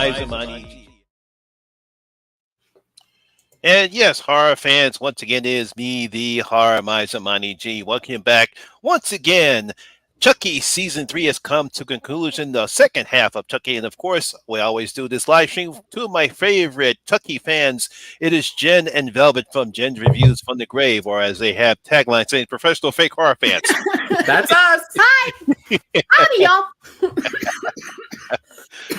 Mizamani. And yes, horror fans, once again, it is me, the horror Mizamani G. Welcome back once again. Chucky season 3 has come to conclusion, the second half of Chucky. And of course, we always do this live stream. Two of my favorite Chucky fans, it is Jen and Velvet from Jen's Reviews from the Grave, or as they have taglines saying, professional fake horror fans. That's us. Hi. Howdy, y'all.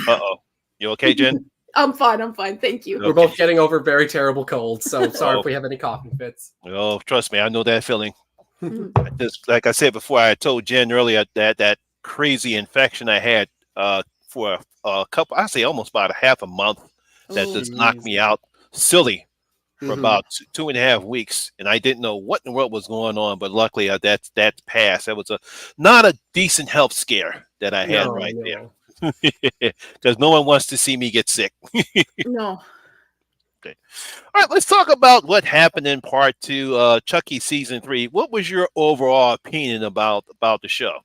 Uh-oh. You okay, Jen? I'm fine. Thank you. We're both getting over very terrible colds, so sorry if we have any coughing fits. Oh, trust me, I know that feeling. Just like I said before, I told Jen earlier that crazy infection I had for a couple, I say almost about a half a month, that just knocked me out silly for about 2.5 weeks, and I didn't know what in the world was going on. But luckily, that's passed. That was not a decent health scare that I had there, because no one wants to see me get sick. No. Okay. All right, let's talk about what happened in part 2, Chucky season 3. What was your overall opinion about the show?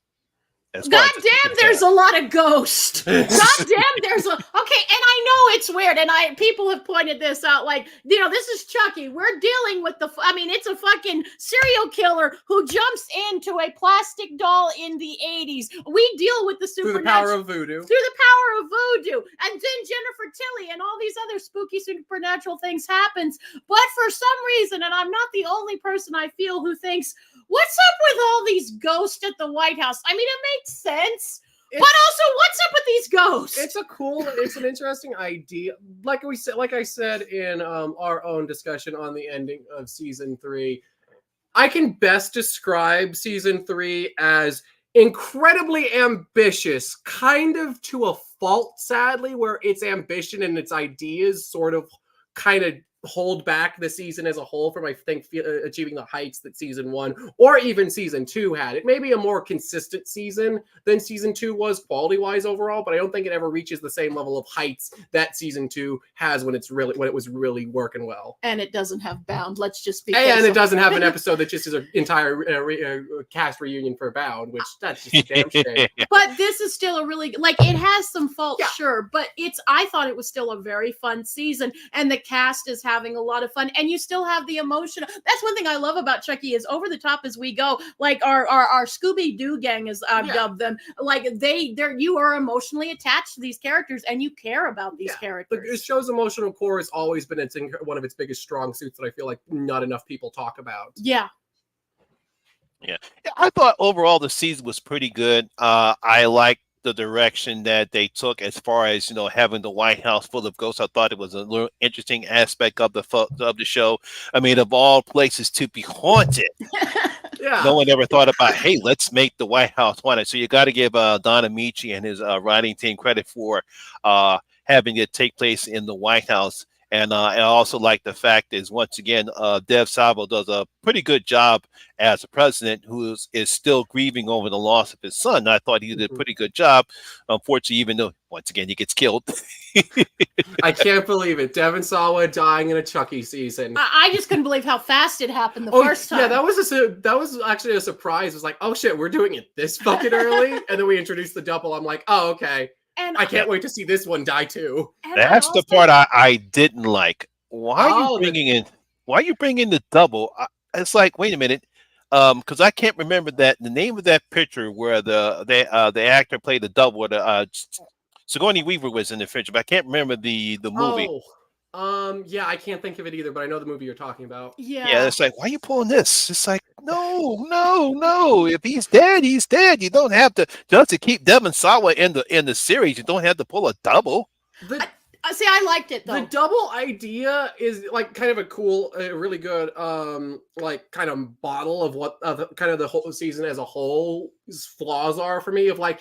God damn, there's a lot of ghosts. God damn, there's a okay, and I know it's weird, and people have pointed this out. Like, this is Chucky. We're dealing with it's a fucking serial killer who jumps into a plastic doll in the 80s. We deal with the supernatural through the power of voodoo. And then Jennifer Tilly and all these other spooky supernatural things happens. But for some reason, and I'm not the only person I feel who thinks, what's up with all these ghosts at the White House? I mean, it makes sense, but also, what's up with these ghosts? It's an interesting idea. Like I said in our own discussion on the ending of season 3, I can best describe season 3 as incredibly ambitious, kind of to a fault, sadly, where its ambition and its ideas sort of kind of hold back the season as a whole from, I think, achieving the heights that season 1 or even season 2 had. It may be a more consistent season than season 2 was quality-wise overall, but I don't think it ever reaches the same level of heights that season 2 has when it was really working well. And it doesn't have Bound. Let's just be. And it doesn't have an episode that just is an entire cast reunion for Bound, which that's just a damn shame. But this is still a really, it has some faults, sure, but I thought it was still a very fun season, and the cast is having a lot of fun, and you still have the emotion. That's one thing I love about Chucky, is over the top as we go. Like our Scooby-Doo gang, as I've dubbed them. Like you are emotionally attached to these characters, and you care about these characters. The show's emotional core has always been one of its biggest strong suits that I feel like not enough people talk about. Yeah, I thought overall the season was pretty good. I like the direction that they took as far as having the White House full of ghosts. I thought it was a little interesting aspect of the show. I mean, of all places to be haunted, no one ever thought about, hey, let's make the White House haunted. So you got to give Don Amici and his writing team credit for having it take place in the White House. And I also like the fact is, once again, Dev Savo does a pretty good job as a president who is still grieving over the loss of his son. I thought he did a pretty good job. Unfortunately, even though, once again, he gets killed. I can't believe it. Devon Sawa dying in a Chucky season. I just couldn't believe how fast it happened the first time. Yeah, that was actually a surprise. It was like, oh shit, we're doing it this fucking early? And then we introduced the double. I'm like, oh, okay. And I can't wait to see this one die too. That's the part I didn't like. Why are you bringing the double? It's like, wait a minute, because I can't remember the name of that picture where the actor played the double. Sigourney Weaver was in the picture, but I can't remember the movie. Yeah, I can't think of it either, but I know the movie you're talking about. Yeah, it's like, why are you pulling this? It's like, no. If he's dead, he's dead. You don't have to just to keep Devon Sawa in the series. You don't have to pull a double. See, I liked it though. The double idea is like kind of a cool, really good, like kind of model of what kind of the whole season as a whole's flaws are for me. Of like,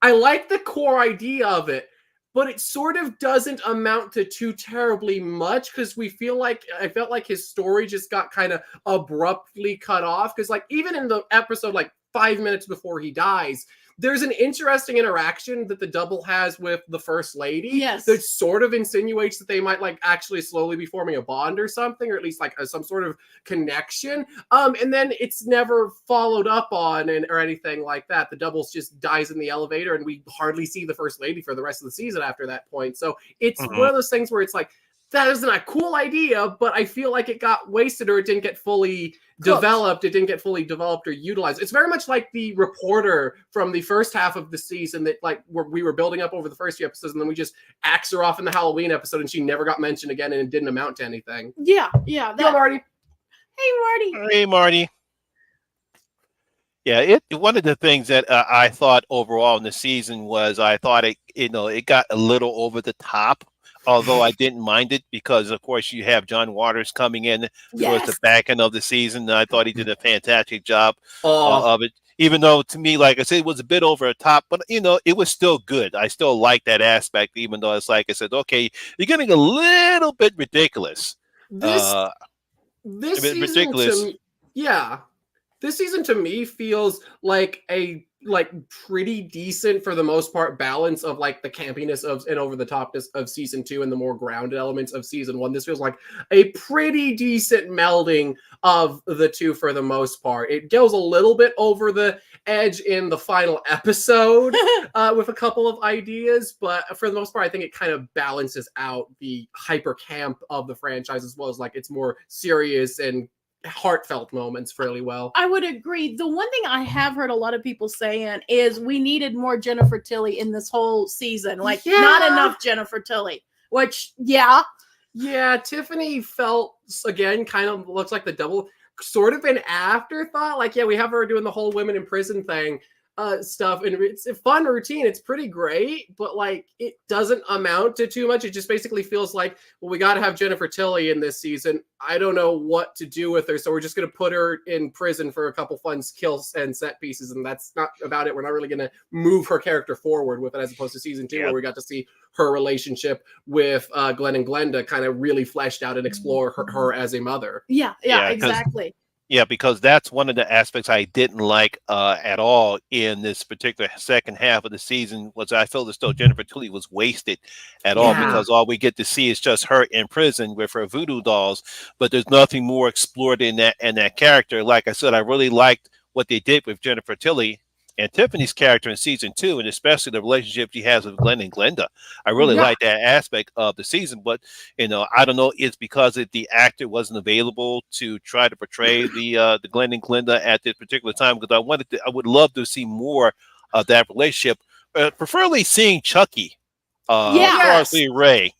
I like the core idea of it, but it sort of doesn't amount to too terribly much, because I felt like his story just got kind of abruptly cut off. Because like even in the episode, like 5 minutes before he dies, there's an interesting interaction that the double has with the first lady. Yes. That sort of insinuates that they might like actually slowly be forming a bond or something, or at least like some sort of connection. And then it's never followed up on or anything like that. The doubles just dies in the elevator, and we hardly see the first lady for the rest of the season after that point. So it's one of those things where it's like, that isn't a cool idea, but I feel like it got wasted, or it didn't get fully developed. It didn't get fully developed or utilized. It's very much like the reporter from the first half of the season that like we were building up over the first few episodes, and then we just axe her off in the Halloween episode, and she never got mentioned again, and it didn't amount to anything. Yeah. Yo, Marty. Hey, Marty. Hey, Marty. Yeah, one of the things that I thought overall in the season was I thought it got a little over the top. Although I didn't mind it because, of course, you have John Waters coming in towards the back end of the season. And I thought he did a fantastic job of it. Even though, to me, like I said, it was a bit over the top, but, it was still good. I still like that aspect, even though it's like I said, okay, you're getting a little bit ridiculous. This season ridiculous. This season to me feels like a pretty decent, for the most part, balance of like the campiness of and over the topness of season 2 and the more grounded elements of season 1. This feels like a pretty decent melding of the two for the most part. It goes a little bit over the edge in the final episode with a couple of ideas, but for the most part, I think it kind of balances out the hyper camp of the franchise, as well as like its more serious and heartfelt moments fairly well. I would agree. The one thing I have heard a lot of people saying is we needed more Jennifer Tilly in this whole season. Like, not enough Jennifer Tilly, which, Yeah, Tiffany felt, again, kind of looks like the double, sort of an afterthought. Like, we have her doing the whole women in prison thing stuff, and it's a fun routine. It's pretty great, but like it doesn't amount to too much. It just basically feels like, well, we got to have Jennifer Tilly in this season. I don't know what to do with her, so we're just going to put her in prison for a couple fun kills and set pieces, and that's not about it. We're not really going to move her character forward with it, as opposed to season 2, where we got to see her relationship with Glenn and Glenda kind of really fleshed out and explore her as a mother. Yeah, exactly. Yeah, because that's one of the aspects I didn't like at all in this particular second half of the season. Was I felt as though Jennifer Tilly was wasted at all, because all we get to see is just her in prison with her voodoo dolls, but there's nothing more explored in that character. Like I said, I really liked what they did with Jennifer Tilly and Tiffany's character in season 2, and especially the relationship she has with Glenn and Glenda. I really like that aspect of the season, but I don't know, it's because the actor wasn't available to try to portray the Glenn and Glenda at this particular time, because I would love to see more of that relationship, preferably seeing Chucky, Lee Ray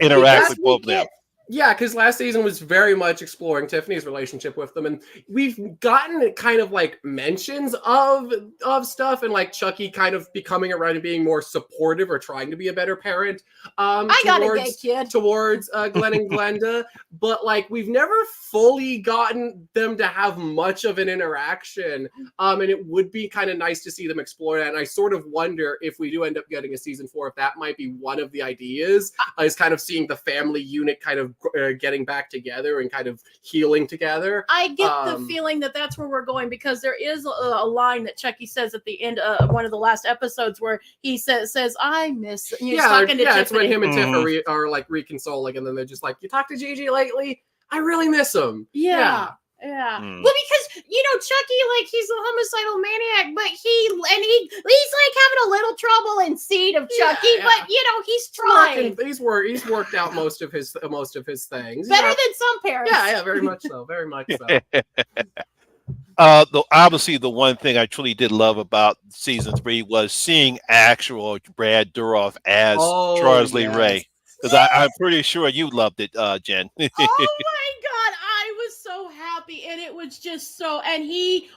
interact with both of them. Yeah, because last season was very much exploring Tiffany's relationship with them, and we've gotten kind of like mentions of stuff, and like Chucky kind of becoming around and being more supportive or trying to be a better parent. I got a gay kid towards Glenn and Glenda, but like we've never fully gotten them to have much of an interaction. And it would be kind of nice to see them explore that. And I sort of wonder if we do end up getting a season 4, if that might be one of the ideas, is kind of seeing the family unit kind of getting back together and kind of healing together. I get the feeling that that's where we're going, because there is a line that Chucky says at the end of one of the last episodes where he says I miss. It's when him and Tiff are like reconsoling, and then they're just like, you talked to Gigi lately? I really miss him. Yeah. Well, because Chucky, like, he's a homicidal maniac, but he's like having a little trouble in seed of Chucky, but he's trying. He's worked out most of his things. Better than some parents. Yeah, very much so. Very much so. Obviously, the one thing I truly did love about season 3 was seeing actual Brad Dourif as Charles Lee Ray. Because I'm pretty sure you loved it, Jen. Oh my God, I was so happy, and it was just so. And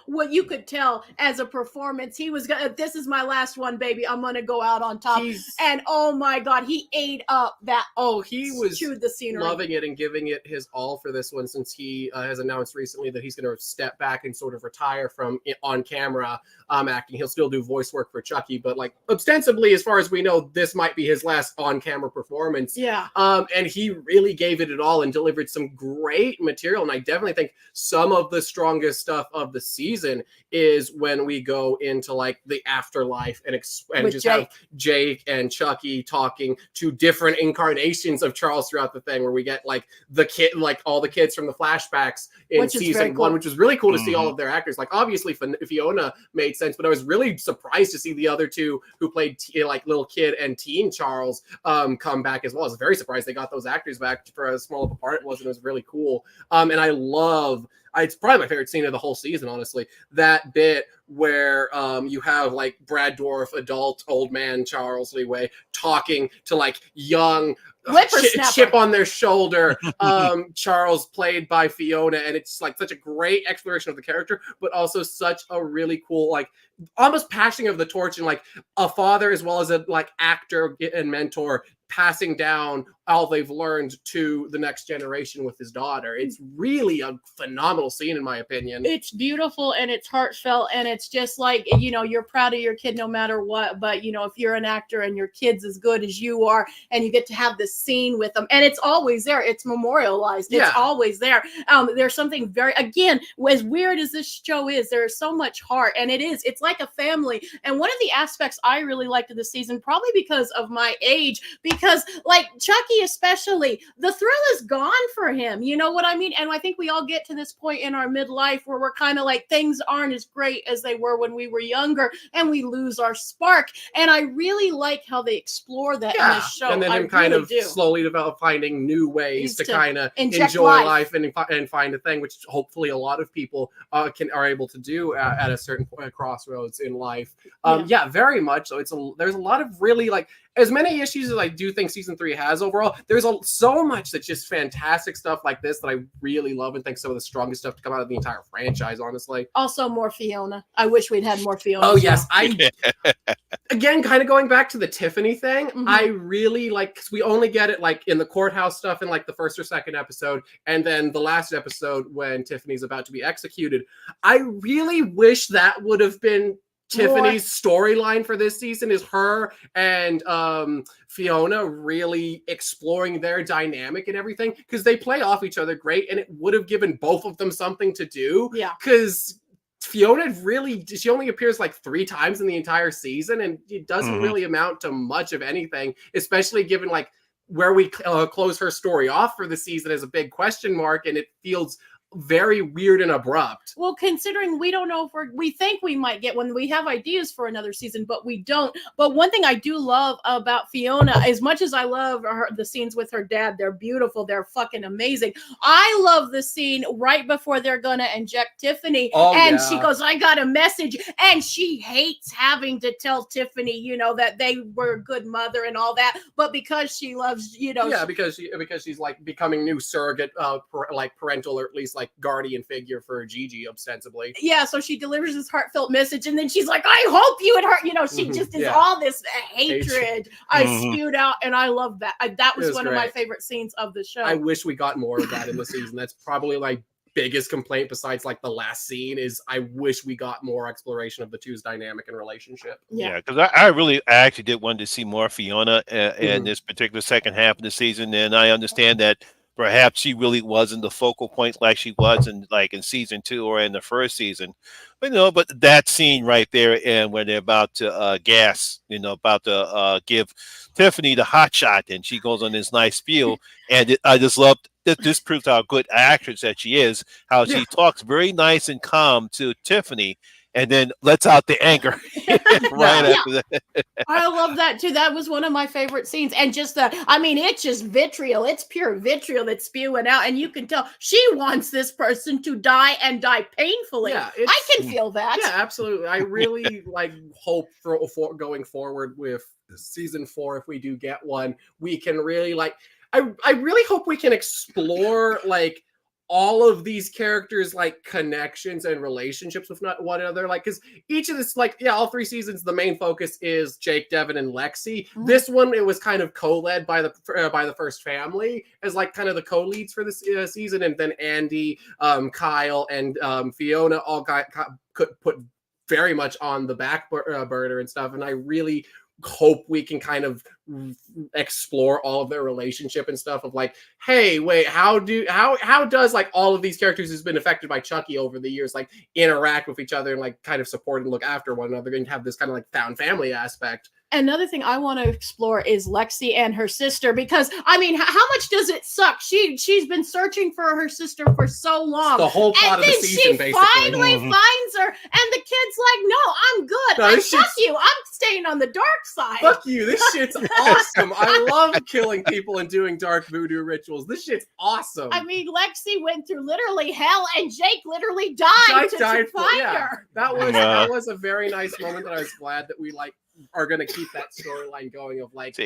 what you could tell as a performance, he was gonna. This is my last one, baby. I'm gonna go out on top. And oh my God, he ate up that. He was chewed the scenery, loving it and giving it his all for this one, since he has announced recently that he's going to step back and sort of retire from on camera acting. He'll still do voice work for Chucky, but like ostensibly, as far as we know, this might be his last on camera performance. Yeah. And he really gave it all and delivered some great material. And I definitely think some of the strongest stuff of the season is when we go into like the afterlife and just have Jake and Chucky talking to different incarnations of Charles throughout the thing, where we get like the kid, like all the kids from the flashbacks in season 1, which was really cool to see all of their actors. Like obviously Fiona made sense, but I was really surprised to see the other two who played like little kid and teen Charles come back as well. I was very surprised they got those actors back for as small of a part it was, and it was really cool. And I love, it's probably my favorite scene of the whole season, honestly, that bit where you have like Brad Dourif, adult old man Charles Leeway, talking to like young chip on their shoulder Charles, played by Fiona, and it's like such a great exploration of the character, but also such a really cool, like almost passing of the torch, and like a father as well as a like actor and mentor passing down all they've learned to the next generation with his daughter. It's really a phenomenal scene, in my opinion. It's beautiful and it's heartfelt, and it's just like, you know, you're proud of your kid no matter what, but you know, if you're an actor and your kid's as good as you are and you get to have this scene with them, and it's always there, it's memorialized, it's always there. There's something very, again, as weird as this show is, there's so much heart, and it's like a family. And one of the aspects I really liked of the season, probably because of my age, because like Chucky especially, the thrill is gone for him, you know what I mean? And I think we all get to this point in our midlife where we're kind of like, things aren't as great as they were when we were younger, and we lose our spark. And I really like how they explore that in this show. And then him kind of slowly finding new ways to kind of enjoy life and find a thing, which hopefully a lot of people are able to do at a certain crossroads in life. Very much so. There's a lot of really, like, as many issues as I do think season 3 has overall, there's so much that's just fantastic stuff like this that I really love, and think some of the strongest stuff to come out of the entire franchise, honestly. Also more Fiona. I wish we'd had more Fiona. Oh, yes. Again, kind of going back to the Tiffany thing, I really like, because we only get it like in the courthouse stuff in like the first or second episode, and then the last episode when Tiffany's about to be executed. I really wish that would have been Tiffany's storyline for this season, is her and Fiona really exploring their dynamic and everything, because they play off each other great, and it would have given both of them something to do. Yeah, because Fiona she only appears like 3 times in the entire season, and it doesn't really amount to much of anything, especially given like where we close her story off for the season as a big question mark, and it feels very weird and abrupt. Well, considering we don't know if we think we might get one, we have ideas for another season, but we don't. But one thing I do love about Fiona, as much as I love the scenes with her dad, they're beautiful, they're fucking amazing. I love the scene right before they're gonna inject Tiffany, she goes, "I got a message," and she hates having to tell Tiffany, you know, that they were a good mother and all that, but because she loves, you know, because she's like becoming new surrogate, like parental, or at least like guardian figure for Gigi, ostensibly. Yeah, so she delivers this heartfelt message, and then she's like, "I hope you had heard," you know, she just is all this hatred I spewed out, and I love that. That was one of my favorite scenes of the show. I wish we got more of that in the season. That's probably my biggest complaint, besides like the last scene, is I wish we got more exploration of the two's dynamic and relationship. Yeah, because I actually did want to see more Fiona in this particular second half of the season, and I understand that perhaps she really wasn't the focal point like she was in season 2 or in the first season. But that scene right there, and when they're about to about to give Tiffany the hot shot, and she goes on this nice spiel, and I just loved that. This proves how good actress that she is, how she talks very nice and calm to Tiffany, and then lets out the anger after that. I love that too. That was one of my favorite scenes. And just it's just vitriol. It's pure vitriol that's spewing out. And you can tell she wants this person to die, and die painfully. Yeah, I can feel that. Yeah, absolutely. I really hope for going forward with season 4, if we do get one, we can really I really hope we can explore all of these characters connections and relationships with one another, because each of this all 3 seasons the main focus is Jake, Devin, and Lexi. This one, it was kind of co-led by the first family as kind of the co-leads for this season, and then Andy, Kyle, and Fiona all got put very much on the back burner and stuff, and I really hope we can kind of explore all of their relationship and stuff of like, hey, wait, how does like all of these characters who's been affected by Chucky over the years like interact with each other and like kind of support and look after one another and have this kind of like found family aspect. Another thing I want to explore is Lexi and her sister, because I mean, how much does it suck? She's been searching for her sister for so long. The whole plot of the season, basically. And then she finally finds her, and the kid's like, "No, I'm good. Fuck you. I'm staying on the dark side. Fuck you. This shit's awesome. I love killing people and doing dark voodoo rituals. This shit's awesome. I mean, Lexi went through literally hell, and Jake literally died to find her. That was a very nice moment that I was glad that we like are going to keep that storyline going of like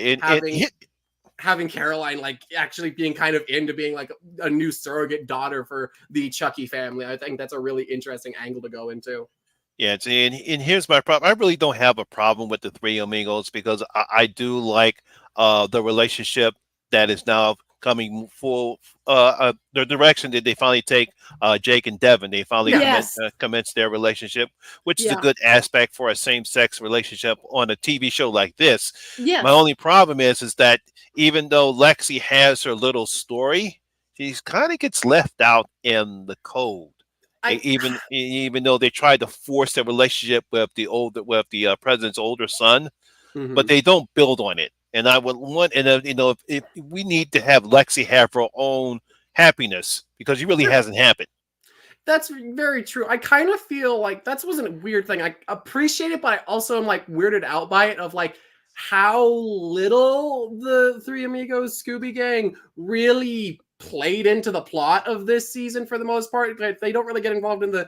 having Caroline like actually being kind of into being like a new surrogate daughter for the Chucky family. I think that's a really interesting angle to go into. Yeah, and here's my problem. I really don't have a problem with the three amigos because I do like the relationship that is now coming full the direction that they finally take Jake and Devin. They finally commence their relationship, which is a good aspect for a same-sex relationship on a TV show like this. Yes. My only problem is that even though Lexi has her little story, she kind of gets left out in the cold. Even though they tried to force their relationship with the president's older son, but they don't build on it. And I would want, if we need to have Lexi have her own happiness because it really hasn't happened. That's very true. I kind of feel like that wasn't a weird thing. I appreciate it, but I also am like weirded out by it of like how little the Three Amigos Scooby Gang really played into the plot of this season for the most part. They don't really get involved in the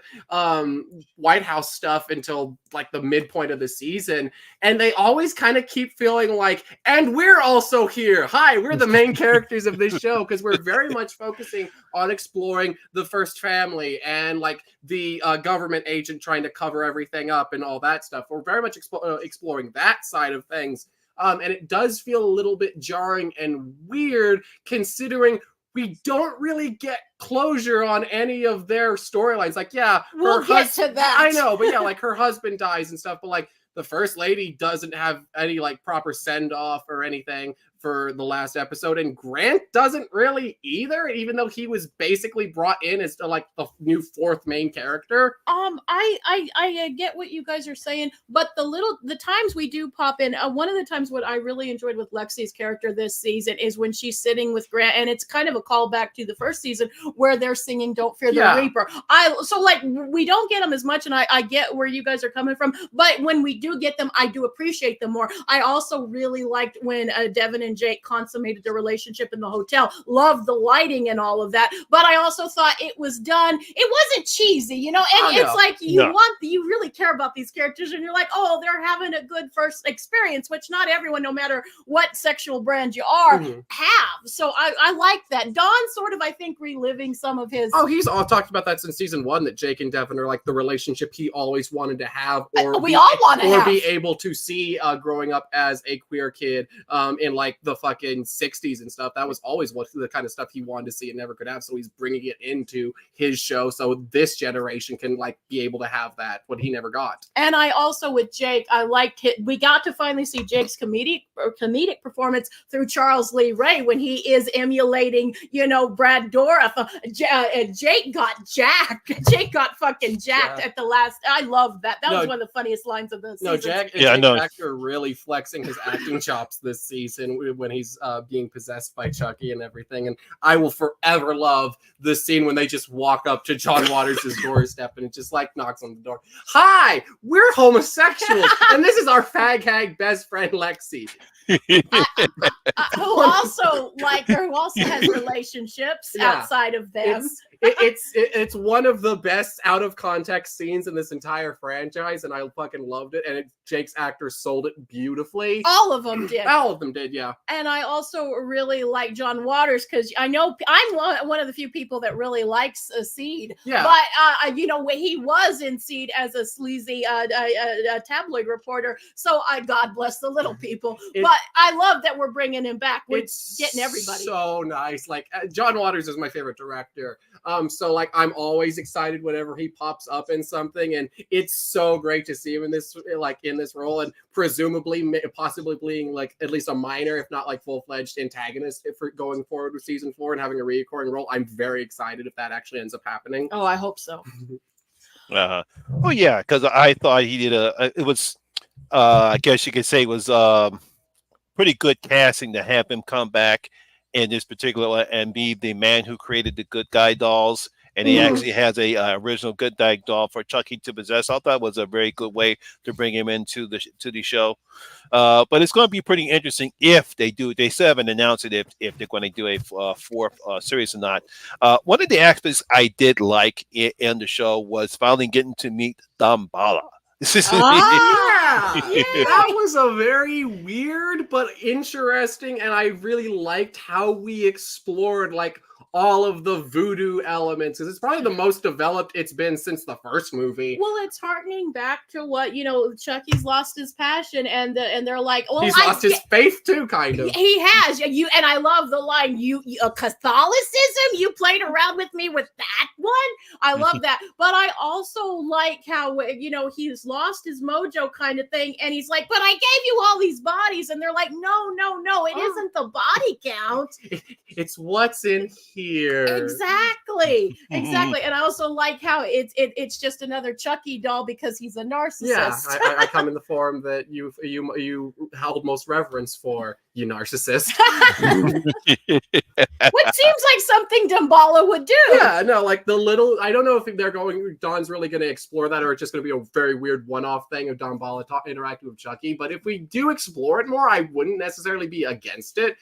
White House stuff until like the midpoint of the season, and they always kind of keep feeling like, and we're also here. Hi, we're the main characters of this show, because we're very much focusing on exploring the first family and like the government agent trying to cover everything up and all that stuff. We're very much exploring that side of things, and it does feel a little bit jarring and weird considering we don't really get closure on any of their storylines. Like, yeah, we'll get to that. I know, but yeah, like her husband dies and stuff, but like the first lady doesn't have any like proper send off or anything for the last episode, and Grant doesn't really either, even though he was basically brought in as like the new fourth main character. I get what you guys are saying, but the times we do pop in, one of the times what I really enjoyed with Lexi's character this season is when she's sitting with Grant, and it's kind of a callback to the first season where they're singing "Don't Fear the Reaper." So like we don't get them as much, and I get where you guys are coming from, but when we do get them, I do appreciate them more. I also really liked when Devin and Jake consummated their relationship in the hotel. Loved the lighting and all of that, but I also thought it was done. It wasn't cheesy, you know. And it's like you really care about these characters, and you're like, oh, they're having a good first experience, which not everyone, no matter what sexual brand you are, have. So I like that. Don sort of, I think, reliving some of his. Oh, he's all talked about that since season 1. That Jake and Devin are like the relationship he always wanted to have, or we all want to have, be able to see growing up as a queer kid in like the fucking 60s and stuff. That was always what the kind of stuff he wanted to see and never could have. So he's bringing it into his show, so this generation can like be able to have that, what he never got. And I also, with Jake, I liked it. We got to finally see Jake's comedic performance through Charles Lee Ray when he is emulating, Brad Dourif. Jake got jacked. Jake got fucking jacked at the last. I love that. That was one of the funniest lines of the season. Jake's actor really flexing his acting chops this season when he's being possessed by Chucky and everything. And I will forever love the scene when they just walk up to John Waters' doorstep and it just like knocks on the door. Hi, we're homosexuals, and this is our fag hag best friend Lexi. Who also has relationships outside of them. It's one of the best out of context scenes in this entire franchise, and I fucking loved it. And Jake's actor sold it beautifully. All of them did. All of them did, yeah. And I also really like John Waters because I know I'm one of the few people that really likes Seed. Yeah. But when he was in Seed as a sleazy tabloid reporter, so God bless the little people. But I love that we're bringing him back. We're getting everybody. So nice. Like John Waters is my favorite director. So like I'm always excited whenever he pops up in something, and it's so great to see him in this role, and presumably possibly being like at least a minor, if not like full-fledged antagonist for going forward with season 4 and having a recurring role. I'm very excited if that actually ends up happening. Oh, I hope so. Oh yeah, because I thought he did it was I guess you could say it was pretty good casting to have him come back in this particular and be the man who created the good guy dolls. And he actually has a original good guy doll for Chucky to possess. I thought it was a very good way to bring him into the show. But it's going to be pretty interesting if they do. They still haven't announced it if they're going to do a fourth series or not. One of the aspects I did like in the show was finally getting to meet Damballa. Yeah. That was a very weird but interesting, and I really liked how we explored like all of the voodoo elements, because it's probably the most developed it's been since the first movie. Well, it's harkening back to what, Chucky's lost his passion, and they're like, well, he's lost his faith too, kind of. He has. And I love the line, you Catholicism, you played around with me with that one. I love that. But I also like how, he's lost his mojo kind of thing, and he's like, but I gave you all these bodies, and they're like, no, it isn't the body count. It's what's in here. Exactly. And I also like how it's just another Chucky doll because he's a narcissist. Yeah, I come in the form that you held most reverence for, you narcissist. Which seems like something Damballa would do. Yeah, no, like I don't know if Dawn's really going to explore that, or it's just going to be a very weird one-off thing of Damballa interacting with Chucky. But if we do explore it more, I wouldn't necessarily be against it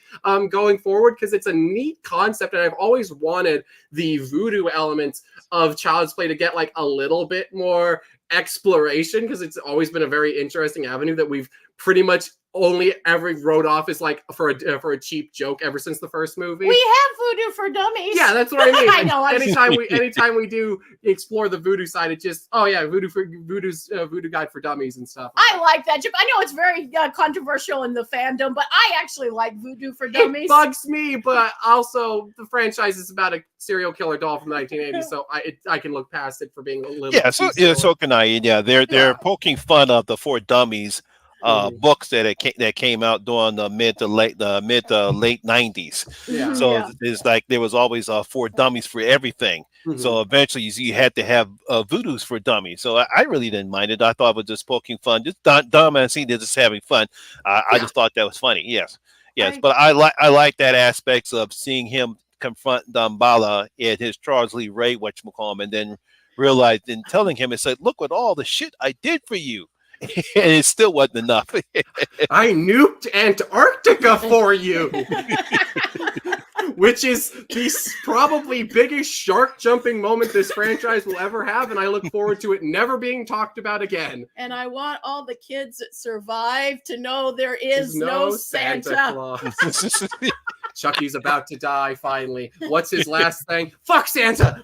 going forward, because it's a neat concept, and I've always wanted the voodoo elements of Child's Play to get like a little bit more exploration, because it's always been a very interesting avenue that we've pretty much only ever wrote off as like for a cheap joke ever since the first movie. We have voodoo for dummies. Yeah, that's what I mean. I know. Anytime we do explore the voodoo side, it just voodoo's voodoo guide for dummies and stuff. I like that. I know it's very controversial in the fandom, but I actually like voodoo for dummies. It bugs me, but also the franchise is about a serial killer doll from the 1980s, so I can look past it for being a little. Yeah, so can I. Yeah, they're poking fun of the For Dummies books that came out during the mid to late 90s. Yeah. So it's like there was always For Dummies for everything. Mm-hmm. So eventually you had to have voodoos for dummies. So I really didn't mind it. I thought it was just poking fun, just dumb and see they're just having fun. I just thought that was funny. Yes. But I like that aspects of seeing him confront Damballa in his Charles Lee Ray whatchamacallit, and then realized in telling him, it said, look at all the shit I did for you. And it still wasn't enough. I nuked Antarctica for you. Which is the probably biggest shark jumping moment this franchise will ever have, and I look forward to it never being talked about again. And I want all the kids that survive to know there is no Santa Claus. Chucky's about to die finally. What's his last thing? Fuck Santa!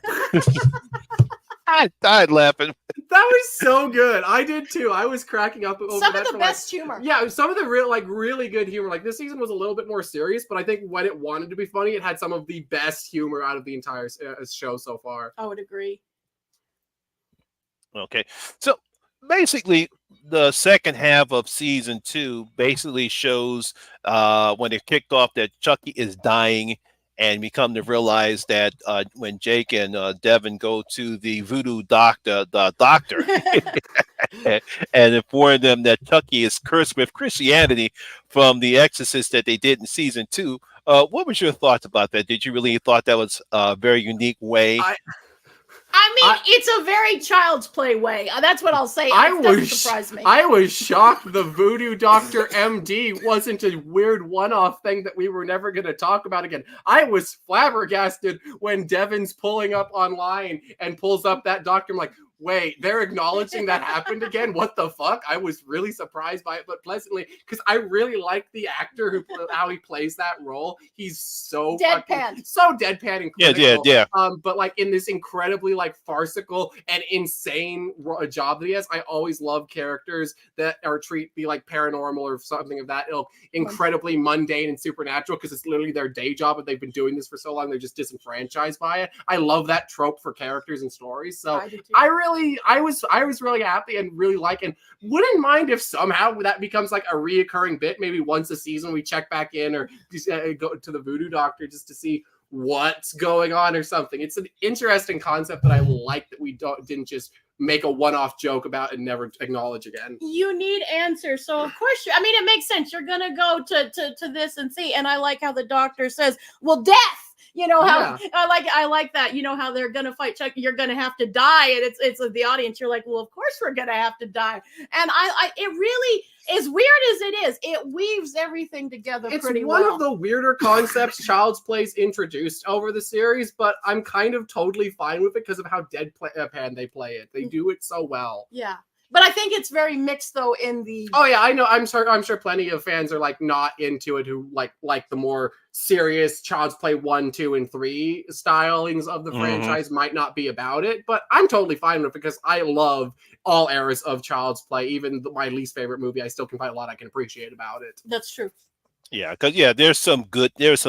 I died laughing. That was so good. I did too. I was cracking up over some of the best humor. Yeah, some of the really good humor. Like this season was a little bit more serious, but I think when it wanted to be funny, it had some of the best humor out of the entire show so far. I would agree. Okay, so basically, the second half of season 2 basically shows when it kicked off that Chucky is dying. And we come to realize that when Jake and Devin go to the voodoo doctor, and inform them that Chucky is cursed with Christianity from the exorcist that they did in season 2, what was your thoughts about that? Did you really thought that was a very unique way? It's a very Child's Play way. That's what I'll say. It doesn't surprise me. I was shocked the Voodoo Doctor MD wasn't a weird one-off thing that we were never going to talk about again. I was flabbergasted when Devin's pulling up online and pulls up that doctor. I'm like, wait, they're acknowledging that happened again? What the fuck? I was really surprised by it, but pleasantly, because I really like the actor how he plays that role. He's so Deadpan. so deadpan and Yeah, clinical. yeah. But like in this incredibly like farcical and insane job that he has, I always love characters that are be like paranormal or something of that ilk, incredibly mundane and supernatural, because it's literally their day job and they've been doing this for so long they're just disenfranchised by it. I love that trope for characters and stories. So I was really happy and really and wouldn't mind if somehow that becomes like a reoccurring bit. Maybe once a season we check back in or just, go to the voodoo doctor just to see what's going on or something. It's an interesting concept that I like that we didn't just make a one-off joke about and never acknowledge again. You need answers, so of course I mean, it makes sense. You're gonna go to this and see. And I like how the doctor says, well, death. You know how I like that. You know how they're gonna fight Chucky. You're gonna have to die, and it's the audience. You're like, well, of course we're gonna have to die. And I it really, as weird as it is, it weaves everything together pretty well. It's one of the weirder concepts Child's Play's introduced over the series, but I'm kind of totally fine with it because of how deadpan they play it. They do it so well. Yeah. But I think it's very mixed, though, in the... Oh, yeah, I know. I'm sure plenty of fans are, like, not into it who, like the more serious Child's Play 1, 2, and 3 stylings of the franchise might not be about it. But I'm totally fine with it because I love all eras of Child's Play. Even my least favorite movie, I still can find a lot I can appreciate about it. That's true. Yeah, because, there's some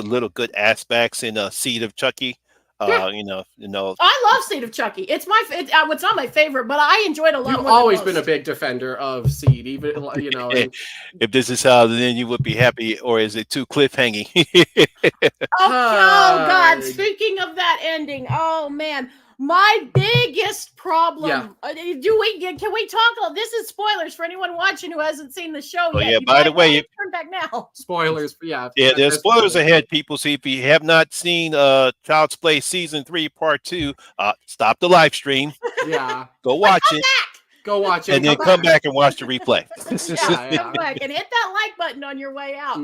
little good aspects in Seed of Chucky. You know. I love Seed of Chucky. It's not my favorite, but I enjoed a lot. You've always been a big defender of Seed, even if this is how, then you would be happy, or is it too cliffhanging? oh God! Speaking of that ending, oh man. My biggest problem. Can we talk? This is spoilers for anyone watching who hasn't seen the show yet. Yeah. By the way, turn back now. Spoilers. Yeah. Yeah. There's spoilers ahead, people. So if you have not seen Child's Play Season 3 Part 2, stop the live stream. Yeah. Go watch it. Go watch it. And then come back and watch the replay. Come back and hit that like button on your way out.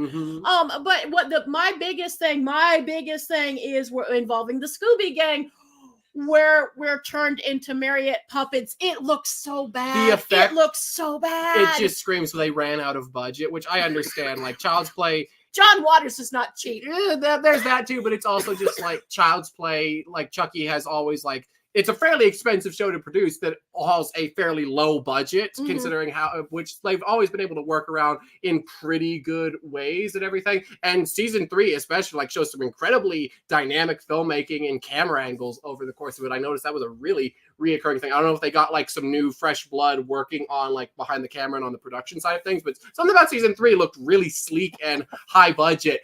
But my biggest thing is we're involving the Scooby Gang, where we're turned into marionette puppets. It looks so bad. The effect, it looks so bad. It just screams they ran out of budget, which I understand. Like Child's Play, John Waters is not cheap. There's that too, but it's also just like Child's Play. Like Chucky has always it's a fairly expensive show to produce that has a fairly low budget, considering which they've always been able to work around in pretty good ways and everything. And season 3 especially shows some incredibly dynamic filmmaking and camera angles over the course of it. I noticed that was a really reoccurring thing. I don't know if they got some new fresh blood working on behind the camera and on the production side of things, but something about season 3 looked really sleek and high budget.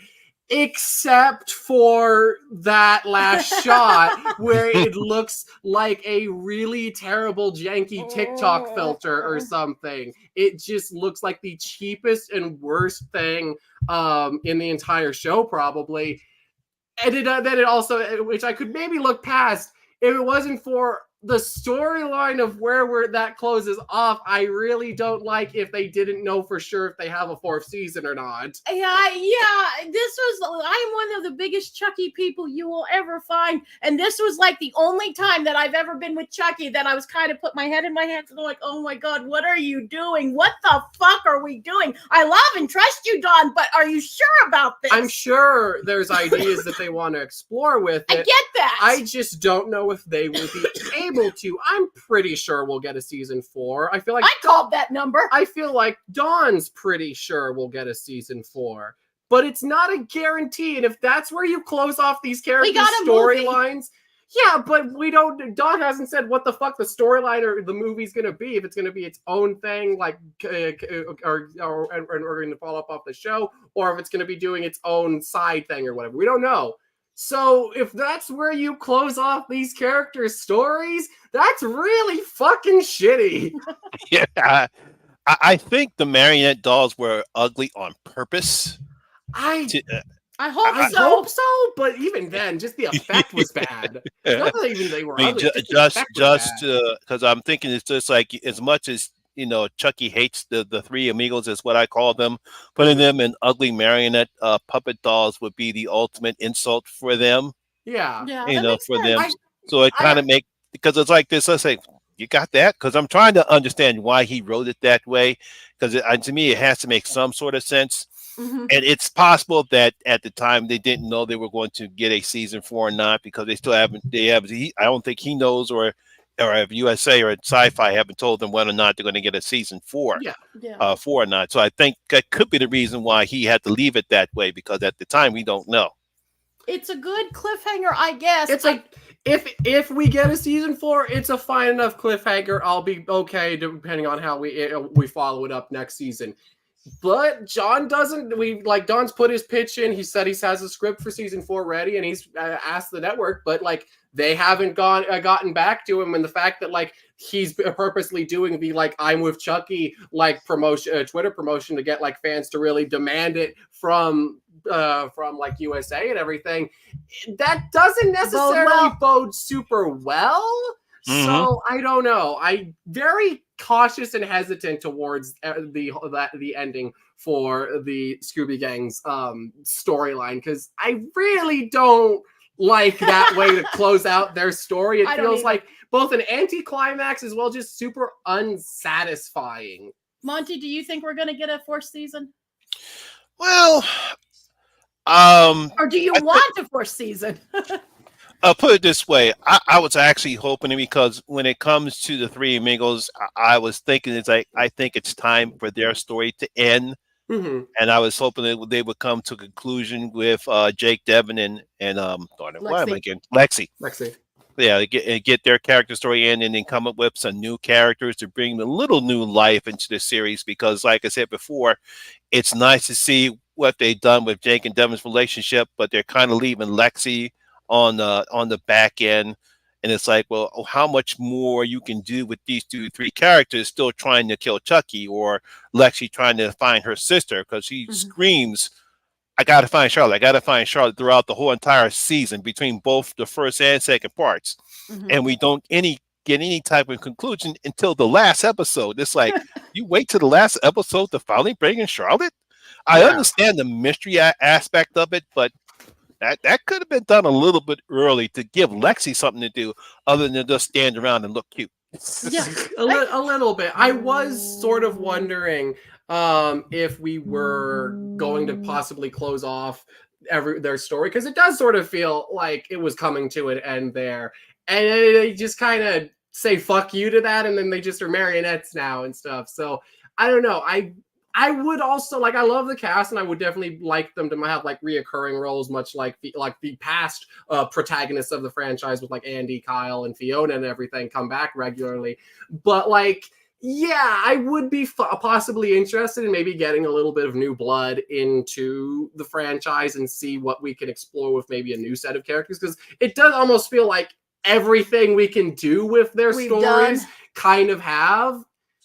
Except for that last shot where it looks like a really terrible janky TikTok filter or something. It just looks like the cheapest and worst thing in the entire show, probably. And then it also, which I could maybe look past, if it wasn't for the storyline of where that closes off. I really don't like if they didn't know for sure if they have a 4th season or not. Yeah. I'm one of the biggest Chucky people you will ever find, and this was the only time that I've ever been with Chucky that I was kind of put my head in my hands and like, oh my God, what are you doing? What the fuck are we doing? I love and trust you, Don, but are you sure about this? I'm sure there's ideas that they want to explore with it. I get that. I just don't know if they will be able to. I'm pretty sure we'll get a season 4. I feel like I called that number. I feel like Dawn's pretty sure we'll get a season 4, but it's not a guarantee. And if that's where you close off these characters' storylines, yeah, but we don't. Dawn hasn't said what the fuck the storyline or the movie's gonna be. If it's gonna be its own thing, or we're going to follow up off the show, or if it's gonna be doing its own side thing or whatever. We don't know. So if that's where you close off these characters' stories, that's really fucking shitty. Yeah, I think the marionette dolls were ugly on purpose. I hope so, but even then, just the effect was bad. Not that even they were ugly. Just because I'm thinking it's just as much as Chucky hates the three amigos, is what I call them. Putting them in ugly marionette puppet dolls would be the ultimate insult for them. Yeah, for them. So it kind of because it's like this. Let's say You got that? Because I'm trying to understand why he wrote it that way. Because to me, it has to make some sort of sense. Mhm. And it's possible that at the time they didn't know they were going to get a season 4 or not, because they still haven't. I don't think he knows, or if USA or Sci-Fi haven't told them whether or not they're going to get a season 4, Yeah. Yeah. 4 or not. So I think that could be the reason why he had to leave it that way, because at the time we don't know. It's a good cliffhanger, I guess. It's like if we get a season 4, it's a fine enough cliffhanger. I'll be okay depending on how we follow it up next season. But John doesn't. Don's put his pitch in. He said he has a script for season 4 ready, and he's asked the network, but like they haven't gotten back to him. And the fact that like he's purposely doing the like I'm with Chucky like promotion, Twitter promotion to get like fans to really demand it from like USA and everything, that doesn't necessarily bode super well. So I don't know. I very cautious and hesitant towards the ending for the Scooby Gang's storyline, because I really don't like that way to close out their story. It feels like both an anticlimax as well, just super unsatisfying. Monty, do you think we're going to get a 4th season? Well, or do you want a 4th season? I'll put it this way. I was actually hoping it, because when it comes to the Three Amigos, I was thinking it's like, I think it's time for their story to end. Mm-hmm. And I was hoping that they would come to a conclusion with Jake, Devin, and why am I getting Lexi? Yeah, get their character story in, and then come up with some new characters to bring a little new life into the series. Because, like I said before, it's nice to see what they've done with Jake and Devin's relationship, but they're kind of leaving Lexi on the back end, and it's like, well, how much more you can do with these 3 characters still trying to kill Chucky, or Lexi trying to find her sister, because she screams, I gotta find Charlotte throughout the whole entire season, between both the first and second parts. And we don't get any type of conclusion until the last episode. It's like, you wait till the last episode to finally bring in Charlotte. I understand the mystery aspect of it, but that could have been done a little bit early to give Lexi something to do other than just stand around and look cute. Yeah, a little bit. I was sort of wondering if we were going to possibly close off their story, because it does sort of feel like it was coming to an end there, and they just kind of say fuck you to that, and then they just are marionettes now and stuff. So I don't know. I would also I love the cast, and I would definitely like them to have like reoccurring roles, much like the past protagonists of the franchise with like Andy, Kyle, and Fiona and everything come back regularly. But yeah, I would be possibly interested in maybe getting a little bit of new blood into the franchise and see what we can explore with maybe a new set of characters, because it does almost feel like everything we can do with their stories kind of have.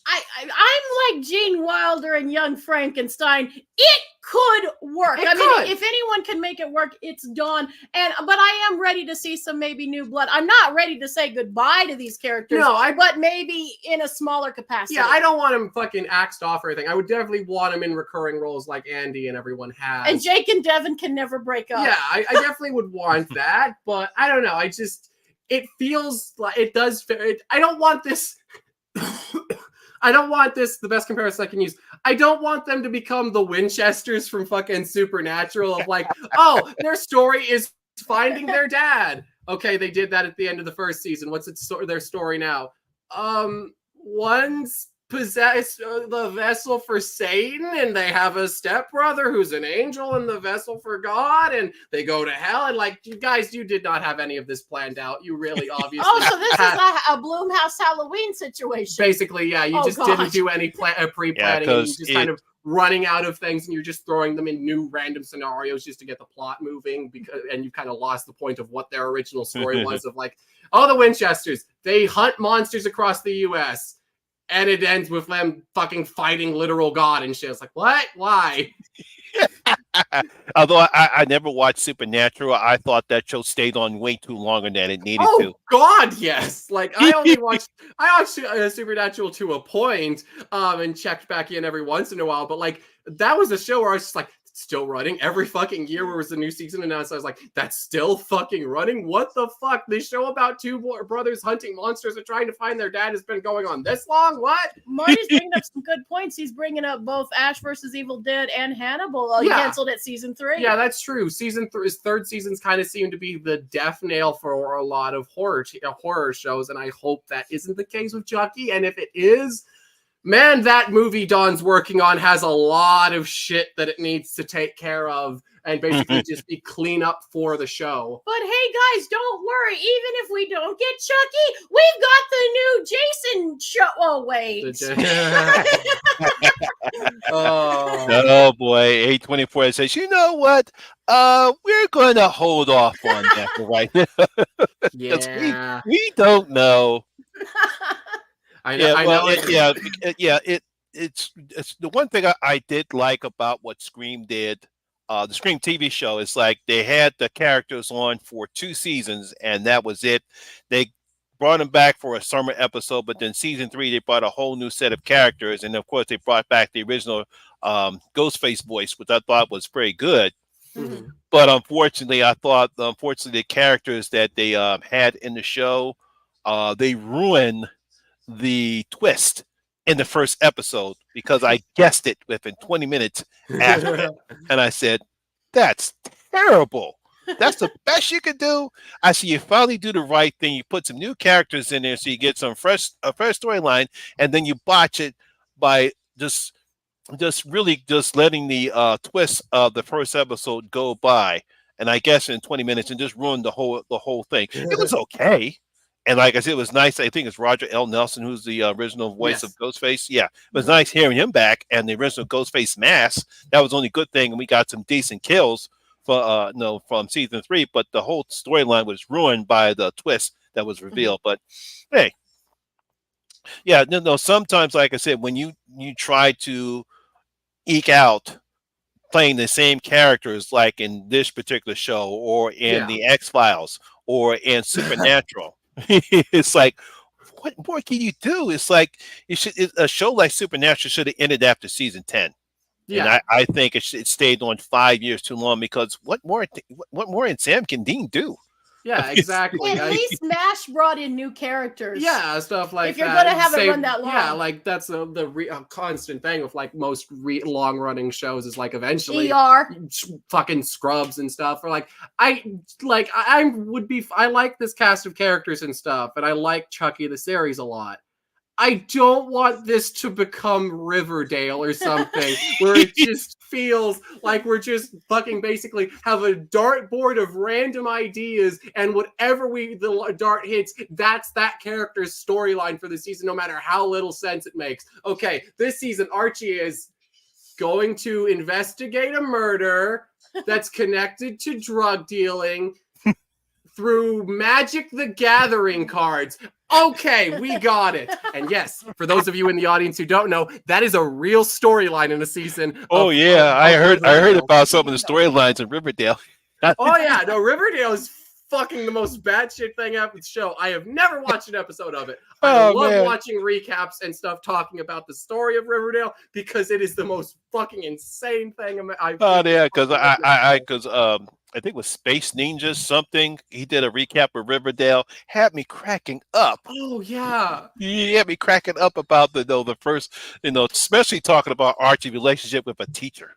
I'm like Gene Wilder and Young Frankenstein. It could work. I mean, if anyone can make it work, it's Dawn. But I am ready to see some maybe new blood. I'm not ready to say goodbye to these characters. But maybe in a smaller capacity. Yeah, I don't want him fucking axed off or anything. I would definitely want him in recurring roles like Andy and everyone has. And Jake and Devin can never break up. Yeah, I definitely would want that. But I don't know. It feels like it does. I don't want this. I don't want this, the best comparison I can use, I don't want them to become the Winchesters from fucking Supernatural of like, oh, their story is finding their dad. Okay, they did that at the end of the first season. What's their story now? One's possessed the vessel for Satan, and they have a stepbrother who's an angel in the vessel for God, and they go to hell. And like, you guys, you did not have any of this planned out. You really obviously. So this is a Bloomhouse Halloween situation. Basically, yeah. You didn't do any pre-planning. Yeah, you just kind of running out of things, and you're just throwing them in new random scenarios just to get the plot moving, and you kind of lost the point of what their original story was of like, oh, the Winchesters, they hunt monsters across the U.S., and it ends with them fucking fighting literal God and shit. It's like, what? Why? Although I never watched Supernatural, I thought that show stayed on way too longer than it needed to. Oh God, yes. Like I watched Supernatural to a point, and checked back in every once in a while. But like that was a show where I was just like, still running. Every fucking year where was a new season announced, I was like, that's still fucking running? What the fuck? This show about two brothers hunting monsters and trying to find their dad has been going on this long? What? Marty's bringing up some good points. He's bringing up both Ash versus Evil Dead and Hannibal. He canceled at season 3. Yeah, that's true. Season 3's third seasons kind of seem to be the death nail for a lot of horror shows, and I hope that isn't the case with Chucky. And if it is, man, that movie Don's working on has a lot of shit that it needs to take care of and basically just be clean up for the show. But hey, guys, don't worry. Even if we don't get Chucky, we've got the new Jason show. Oh, wait. Oh boy, A24 says, you know what? We're going to hold off on that for right now. Yeah. we don't know. I know. It's the one thing I did like about what Scream did. The Scream TV show is like they had the characters on for 2 seasons, and that was it. They brought them back for a summer episode, but then season 3 they brought a whole new set of characters, and of course they brought back the original Ghostface voice, which I thought was pretty good. Mm-hmm. But unfortunately, the characters that they had in the show, they ruined the twist in the first episode because I guessed it within 20 minutes after it. And I said, that's terrible. That's the best you could do. I see you finally do the right thing. You put some new characters in there so you get a fresh storyline, and then you botch it by just letting the twist of the first episode go by. And I guess in 20 minutes and just ruined the whole thing. It was okay. And like I said, it was nice. I think it's Roger L. Nelson, who's the original voice of Ghostface. Yeah, it was nice hearing him back. And the original Ghostface mask, that was the only good thing. And we got some decent kills from season 3. But the whole storyline was ruined by the twist that was revealed. But hey, yeah, no. Sometimes, like I said, when you try to eke out playing the same characters, like in this particular show, or in the X-Files, or in Supernatural. It's like, what more can you do? It's like a show like Supernatural should have ended after season 10. Yeah, and I think it stayed on 5 years too long because what more in Sam can Dean do? Yeah, exactly. At least MASH brought in new characters. Yeah, stuff like if you're going to have it run that long. Yeah, like that's the constant thing with like most long-running shows is like eventually fucking Scrubs and stuff. Or I like this cast of characters and stuff, and I like Chucky the series a lot. I don't want this to become Riverdale or something where it just feels like we're just fucking basically have a dartboard of random ideas, and whatever the dart hits, that's that character's storyline for the season, no matter how little sense it makes. Okay, this season Archie is going to investigate a murder that's connected to drug dealing through Magic the Gathering cards. Okay, we got it. And yes, for those of you in the audience who don't know, that is a real storyline in a season. I heard about some of the storylines in Riverdale. Oh yeah, no, Riverdale is fucking the most batshit thing ever the show. I have never watched an episode of it. I love watching recaps and stuff talking about the story of Riverdale because it is the most fucking insane thing I've because I think it was Space Ninja something. He did a recap of Riverdale. Had me cracking up. Oh yeah. He had me cracking up about the first, especially talking about Archie's relationship with a teacher.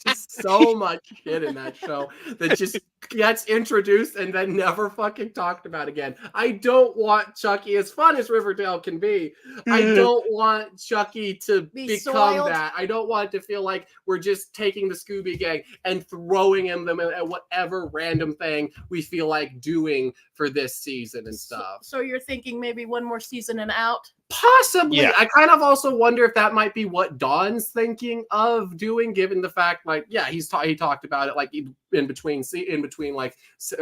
Just so much shit in that show that just gets introduced and then never fucking talked about again. I don't want Chucky, as fun as Riverdale can be, I don't want Chucky to become soiled. That. I don't want it to feel like we're just taking the Scooby Gang and throwing them at whatever random thing we feel like doing for this season and stuff. So you're thinking maybe one more season and out? Possibly. Yeah. I kind of also wonder if that might be what Don's thinking of doing, given the fact, he talked about it like in between like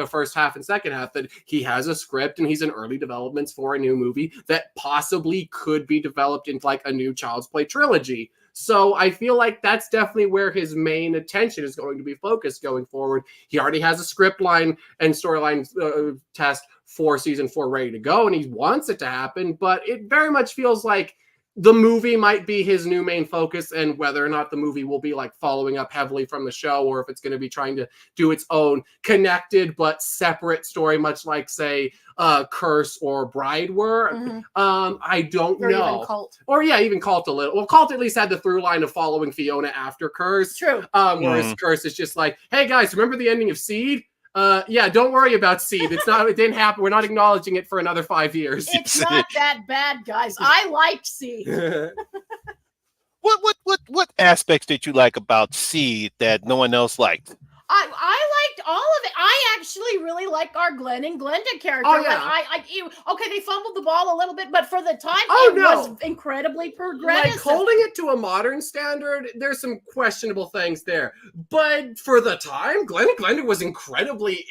first half and second half, that he has a script and he's in early developments for a new movie that possibly could be developed into like a new Child's Play trilogy. So I feel like that's definitely where his main attention is going to be focused going forward. He already has a script line and storyline test for season 4 ready to go, and he wants it to happen, but it very much feels like the movie might be his new main focus, and whether or not the movie will be like following up heavily from the show, or if it's going to be trying to do its own connected but separate story, much like say Curse or Bride were. I don't know. Even Cult. Or even Cult a little. Well, Cult at least had the through line of following Fiona after Curse. True. Whereas Curse is just like, hey guys, remember the ending of Seed? Yeah, don't worry about Seed. It didn't happen. We're not acknowledging it for another 5 years. It's not that bad, guys. I liked Seed. What aspects did you like about Seed that no one else liked? I liked all of it. I actually really like our Glenn and Glenda character. Oh, yeah. Okay, they fumbled the ball a little bit, but for the time, it was incredibly progressive. Like, holding it to a modern standard, there's some questionable things there. But for the time, Glenn and Glenda was incredibly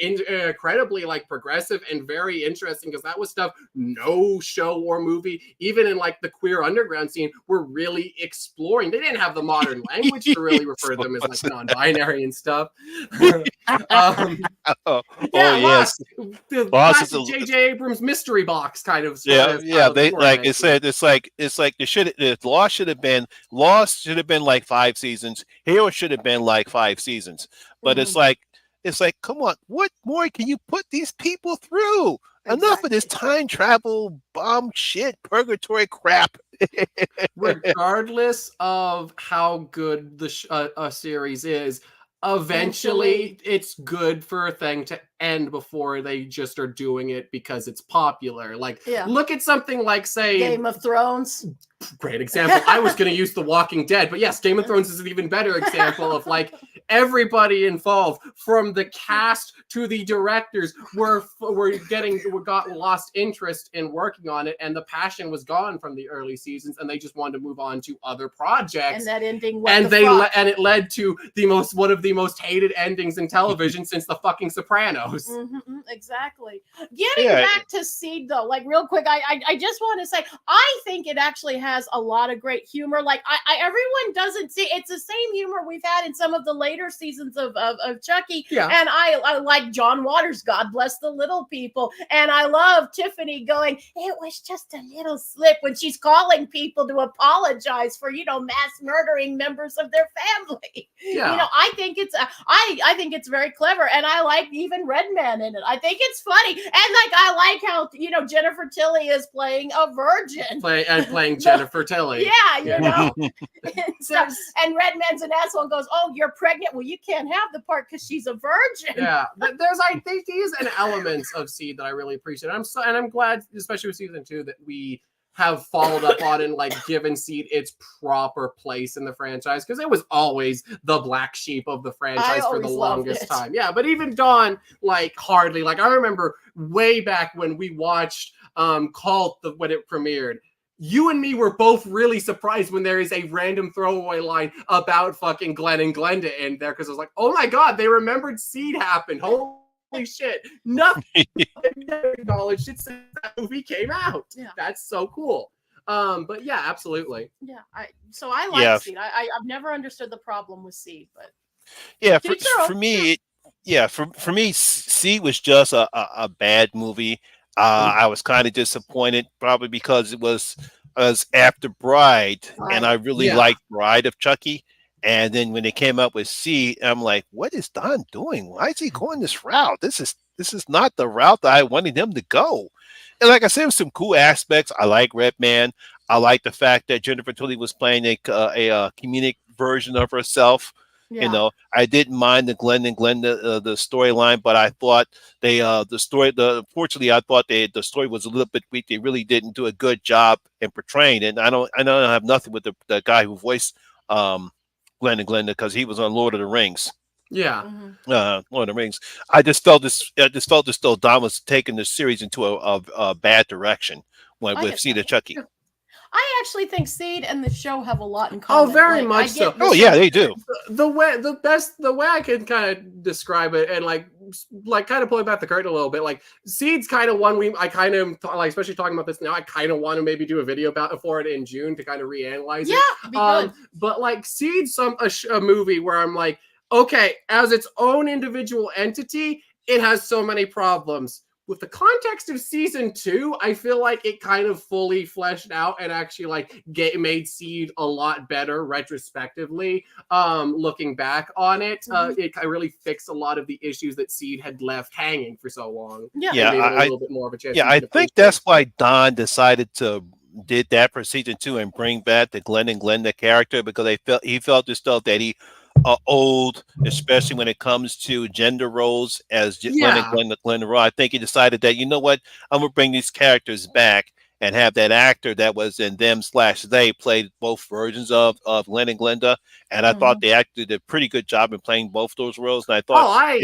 like progressive and very interesting, because that was stuff no show or movie, even in like the queer underground scene, were really exploring. They didn't have the modern language to really refer to them as like non-binary and stuff. Yes. The classic J.J. Abrams mystery box kind of. They like it said. It's like the Lost should have been like 5 seasons. Hero should have been like 5 seasons. But it's like, come on, what more can you put these people through? Exactly. Enough of this time travel bomb shit, purgatory crap. Regardless of how good the a series is, eventually it's good for a thing to end before they just are doing it because it's popular. Like, look at something like, say, Game of Thrones. Great example. I was going to use The Walking Dead, but yes, Game of Thrones is an even better example of like everybody involved, from the cast to the directors, got lost interest in working on it, and the passion was gone from the early seasons, and they just wanted to move on to other projects. And that ending, and it led to one of the most hated endings in television since the fucking Sopranos. Exactly. Getting back to Seed, though, like real quick, I just want to say, I think it actually has a lot of great humor. Like everyone doesn't see it's the same humor we've had in some of the later seasons of Chucky. And I like John Waters, God bless the little people, and I love Tiffany going, it was just a little slip, when she's calling people to apologize for mass murdering members of their family. I think it's I think it's very clever, and I like even Redman in it. I think it's funny, and like I like how Jennifer Tilly is playing a virgin, playing Jennifer Tilly. And Redman's an asshole and goes, "Oh, you're pregnant? Well, you can't have the part because she's a virgin." Yeah, these and elements of Seed that I really appreciate. I'm glad, especially with season 2, that we have followed up on and like given Seed its proper place in the franchise, because it was always the black sheep of the franchise for the longest time. Yeah, but even Dawn, like, hardly. Like, I remember way back when we watched Cult when it premiered. You and me were both really surprised when there is a random throwaway line about fucking Glenn and Glenda in there, because I was like, oh my god, they remembered Seed happened. Holy shit. Nothing acknowledged it since that movie came out. Yeah. That's so cool. But yeah, absolutely. Yeah. I like Seed. I've never understood the problem with Seed, but for me, for me, Seed was just a bad movie. I was kind of disappointed, probably because it was after Bride, and I really liked Bride of Chucky. And then when they came up with Seed, I'm like, what is Don doing? Why is he going this route? This is not the route that I wanted him to go. And like I said, there's some cool aspects. I like Redman. I like the fact that Jennifer Tilly was playing a comedic version of herself. Yeah. I didn't mind the Glenn and Glenda the storyline, but I thought unfortunately, I thought the story was a little bit weak. They really didn't do a good job in portraying it. And I don't have nothing with the guy who voiced Glenn and Glenda, because he was on Lord of the Rings. Yeah. Lord of the Rings. I just felt as though Don was taking the series into a bad direction with Seed of Chucky. I actually think Seed and the show have a lot in common. Oh, very much so. Oh yeah, they do. The way I can kind of describe it, and like kind of pulling back the curtain a little bit, like Seed's kind of one I kind of like, especially talking about this now, I kind of want to maybe do a video for it in June to kind of reanalyze it. Yeah, but like Seed's a movie where I'm like, okay, as its own individual entity, it has so many problems. with the context of season 2, I feel like it kind of fully fleshed out and actually like made Seed a lot better retrospectively. Looking back on it, it really fixed a lot of the issues that Seed had left hanging for so long. Yeah, Yeah, gave it a little bit more of a chance. Yeah, I think that's why Don decided to did that for season 2 and bring back the Glenn and Glenda character, because he felt the stuff that he owed, especially when it comes to gender roles as Glenn and Glenda Rowe. I think he decided that, you know what, I'm gonna bring these characters back and have that actor that was in them/they played both versions of Glenn and Glenda, and I thought the actor did a pretty good job in playing both those roles, and I thought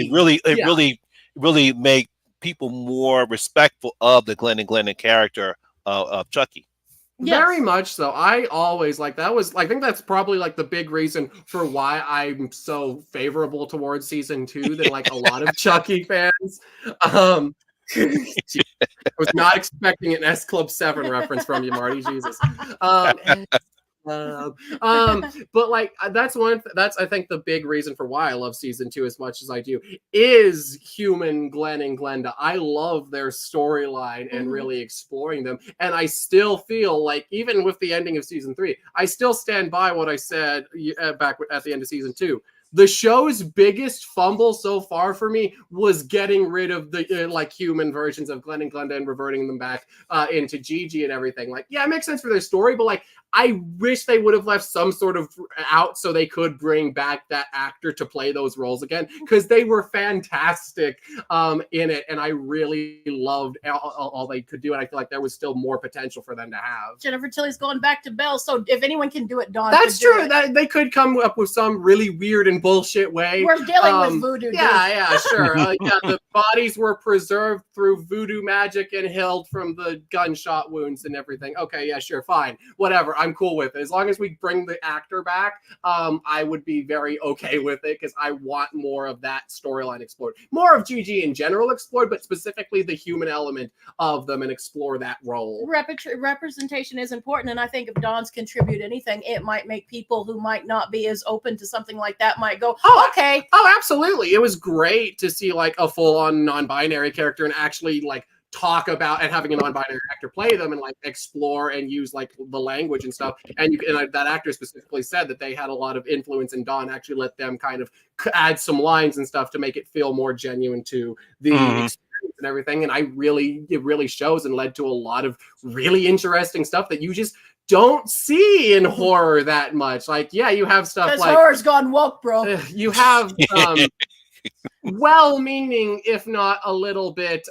really made people more respectful of the Glenn and Glenda character of Chucky. Yes. Very much so. I always like that was I think that's probably like the big reason for why I'm so favorable towards season 2 than like a lot of Chucky fans. I was not expecting an S Club 7 reference from you, Marty. Jesus. But like that's I think the big reason for why I love season 2 as much as I do is human Glenn and Glenda. I love their storyline and really exploring them, and I still feel like even with the ending of season 3, I still stand by what I said back at the end of season 2. The show's biggest fumble so far for me was getting rid of the like human versions of Glenn and Glenda and reverting them back into Gigi and everything. Like, yeah, it makes sense for their story, but like I wish they would have left some sort of out so they could bring back that actor to play those roles again, because they were fantastic in it, and I really loved all they could do, and I feel like there was still more potential for them to have. Jennifer Tilly's going back to Belle, so if anyone can do it, Dawn. That's true. That they could come up with some really weird and bullshit way. We're dealing with voodoo. Yeah, sure. The bodies were preserved through voodoo magic and healed from the gunshot wounds and everything. Okay, yeah, sure, fine, whatever. I'm cool with it. As long as we bring the actor back, I would be very okay with it, because I want more of that storyline explored. More of Gigi in general explored, but specifically the human element of them, and explore that role. Representation is important, and I think if Dawn's contribute anything, it might make people who might not be as open to something like that might go, okay. Oh, absolutely. It was great to see like a full-on non-binary character and actually like talk about, and having a non-binary actor play them and like explore and use like the language and stuff. And that actor specifically said that they had a lot of influence, and Dawn actually let them kind of add some lines and stuff to make it feel more genuine to the experience and everything. And it really shows, and led to a lot of really interesting stuff that you just don't see in horror that much. Like, yeah, you have stuff like horror's gone woke, bro. You have well-meaning, if not a little bit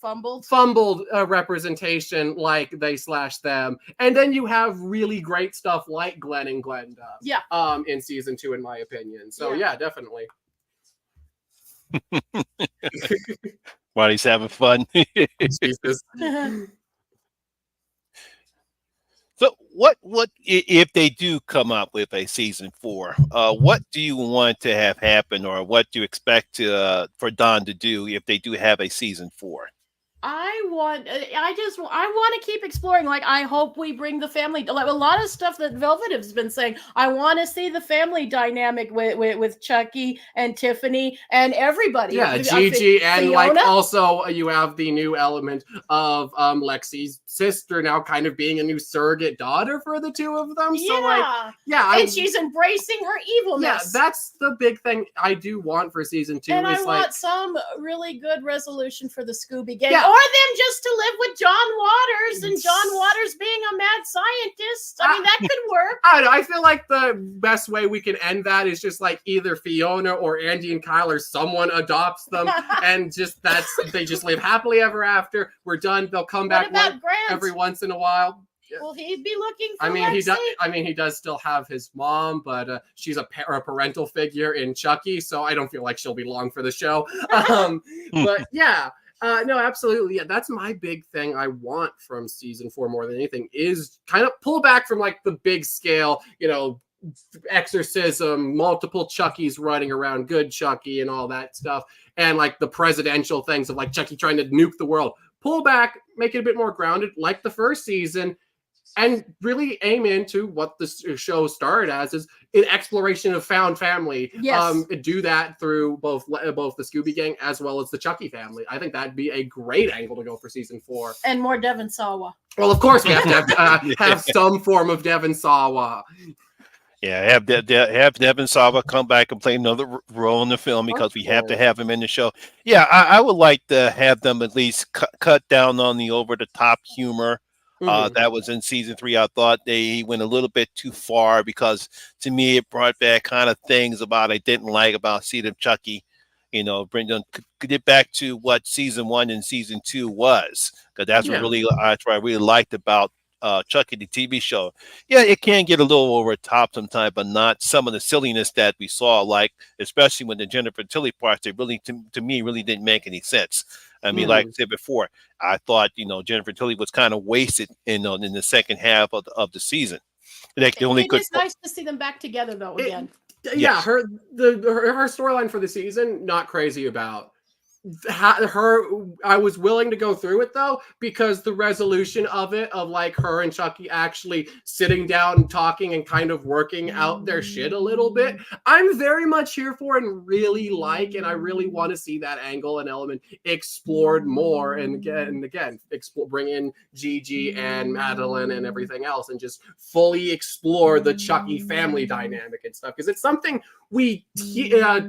fumbled representation, like they / them, and then you have really great stuff like Glenn and Glenda in season 2, in my opinion. So yeah definitely. While he's having fun. Jesus. So what if they do come up with a season 4? What do you want to have happen, or what do you expect for Dawn to do if they do have a season 4? I want to keep exploring. Like, I hope we bring the family, like a lot of stuff that Velvet has been saying. I want to see the family dynamic with Chucky and Tiffany and everybody. Yeah, Gigi, and Fiona? like also you have the new element of Lexi's sister now kind of being a new surrogate daughter for the two of them. So like, and she's embracing her evilness. Yeah, that's the big thing I do want for season 2. And I want some really good resolution for the Scooby Gang. Yeah. Or them just to live with John Waters, and John Waters being a mad scientist. I mean, that could work. I don't know. I feel like the best way we can end that is just like either Fiona or Andy and Kyle, or onsomeone adopts them, and they just live happily ever after. We're done. They'll come back every once in a while. Will he be looking for he does still have his mom, but she's a parental figure in Chucky, so I don't feel like she'll be long for the show. But yeah. No, absolutely. Yeah, that's my big thing I want from season 4 more than anything, is kind of pull back from like the big scale, exorcism, multiple Chuckies running around, good Chucky and all that stuff, and like the presidential things of like Chucky trying to nuke the world. Pull back, make it a bit more grounded, like the first season. and really aim into what the show started as is an exploration of found family. Yes. Do that through both the Scooby Gang as well as the Chucky family. I think that'd be a great angle to go for season 4. And more Devon Sawa. Well, of course we have to have some form of Devon Sawa. Yeah, have Devin Sawa come back and play another role in the film because we have to have him in the show. Yeah, I would like to have them at least cut down on the over the top humor. That was in season 3. I thought they went a little bit too far because to me it brought back kind of things about I didn't like about Seed of Chucky. You know, bring them get back to what season 1 and season 2 was, because that's what I really liked about Chucky the TV show. Yeah, it can get a little over the top sometimes, but not some of the silliness that we saw, like especially when the Jennifer Tilly parts. They really, to me, really didn't make any sense. I mean, like I said before, I thought Jennifer Tilly was kind of wasted in the second half of the season. Like the only It's nice to see them back together though again. Yeah, her storyline for the season, not crazy about. I was willing to go through it though, because the resolution of it, of like her and Chucky actually sitting down and talking and kind of working out their shit a little bit, I'm very much here for and really like, and I really want to see that angle and element explored more. And again, bring in Gigi and Madeline and everything else, and just fully explore the Chucky family dynamic and stuff, because it's something we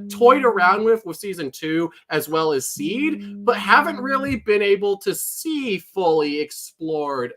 toyed around with season 2 as well as Seed, but haven't really been able to see fully explored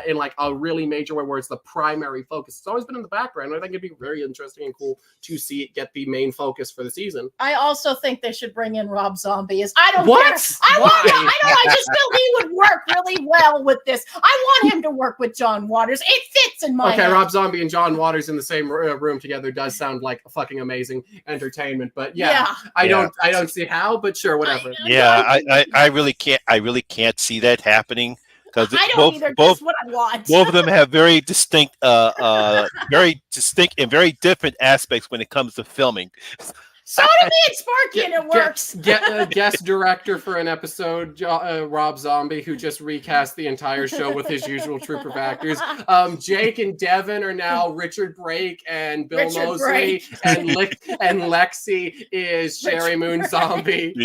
in like a really major way where it's the primary focus. It's always been in the background. I think it'd be very interesting and cool to see it get the main focus for the season. I also think they should bring in Rob Zombie. I don't what? care. I just feel he would work really well with this. I want him to work with John Waters. It fits in my head. Rob Zombie and John Waters in the same room together does sound like fucking amazing entertainment, but I don't see how, but sure, whatever. I really can't see that happening, because I don't either. That's what I want. Both of them have very distinct and very different aspects when it comes to filming. So do me and Sparky, and it works. Get a guest director for an episode, Rob Zombie, who just recast the entire show with his usual troupe of actors. Jake and Devin are now Richard Brake and Bill Moseley, and Lexi is Sherry Moon Zombie.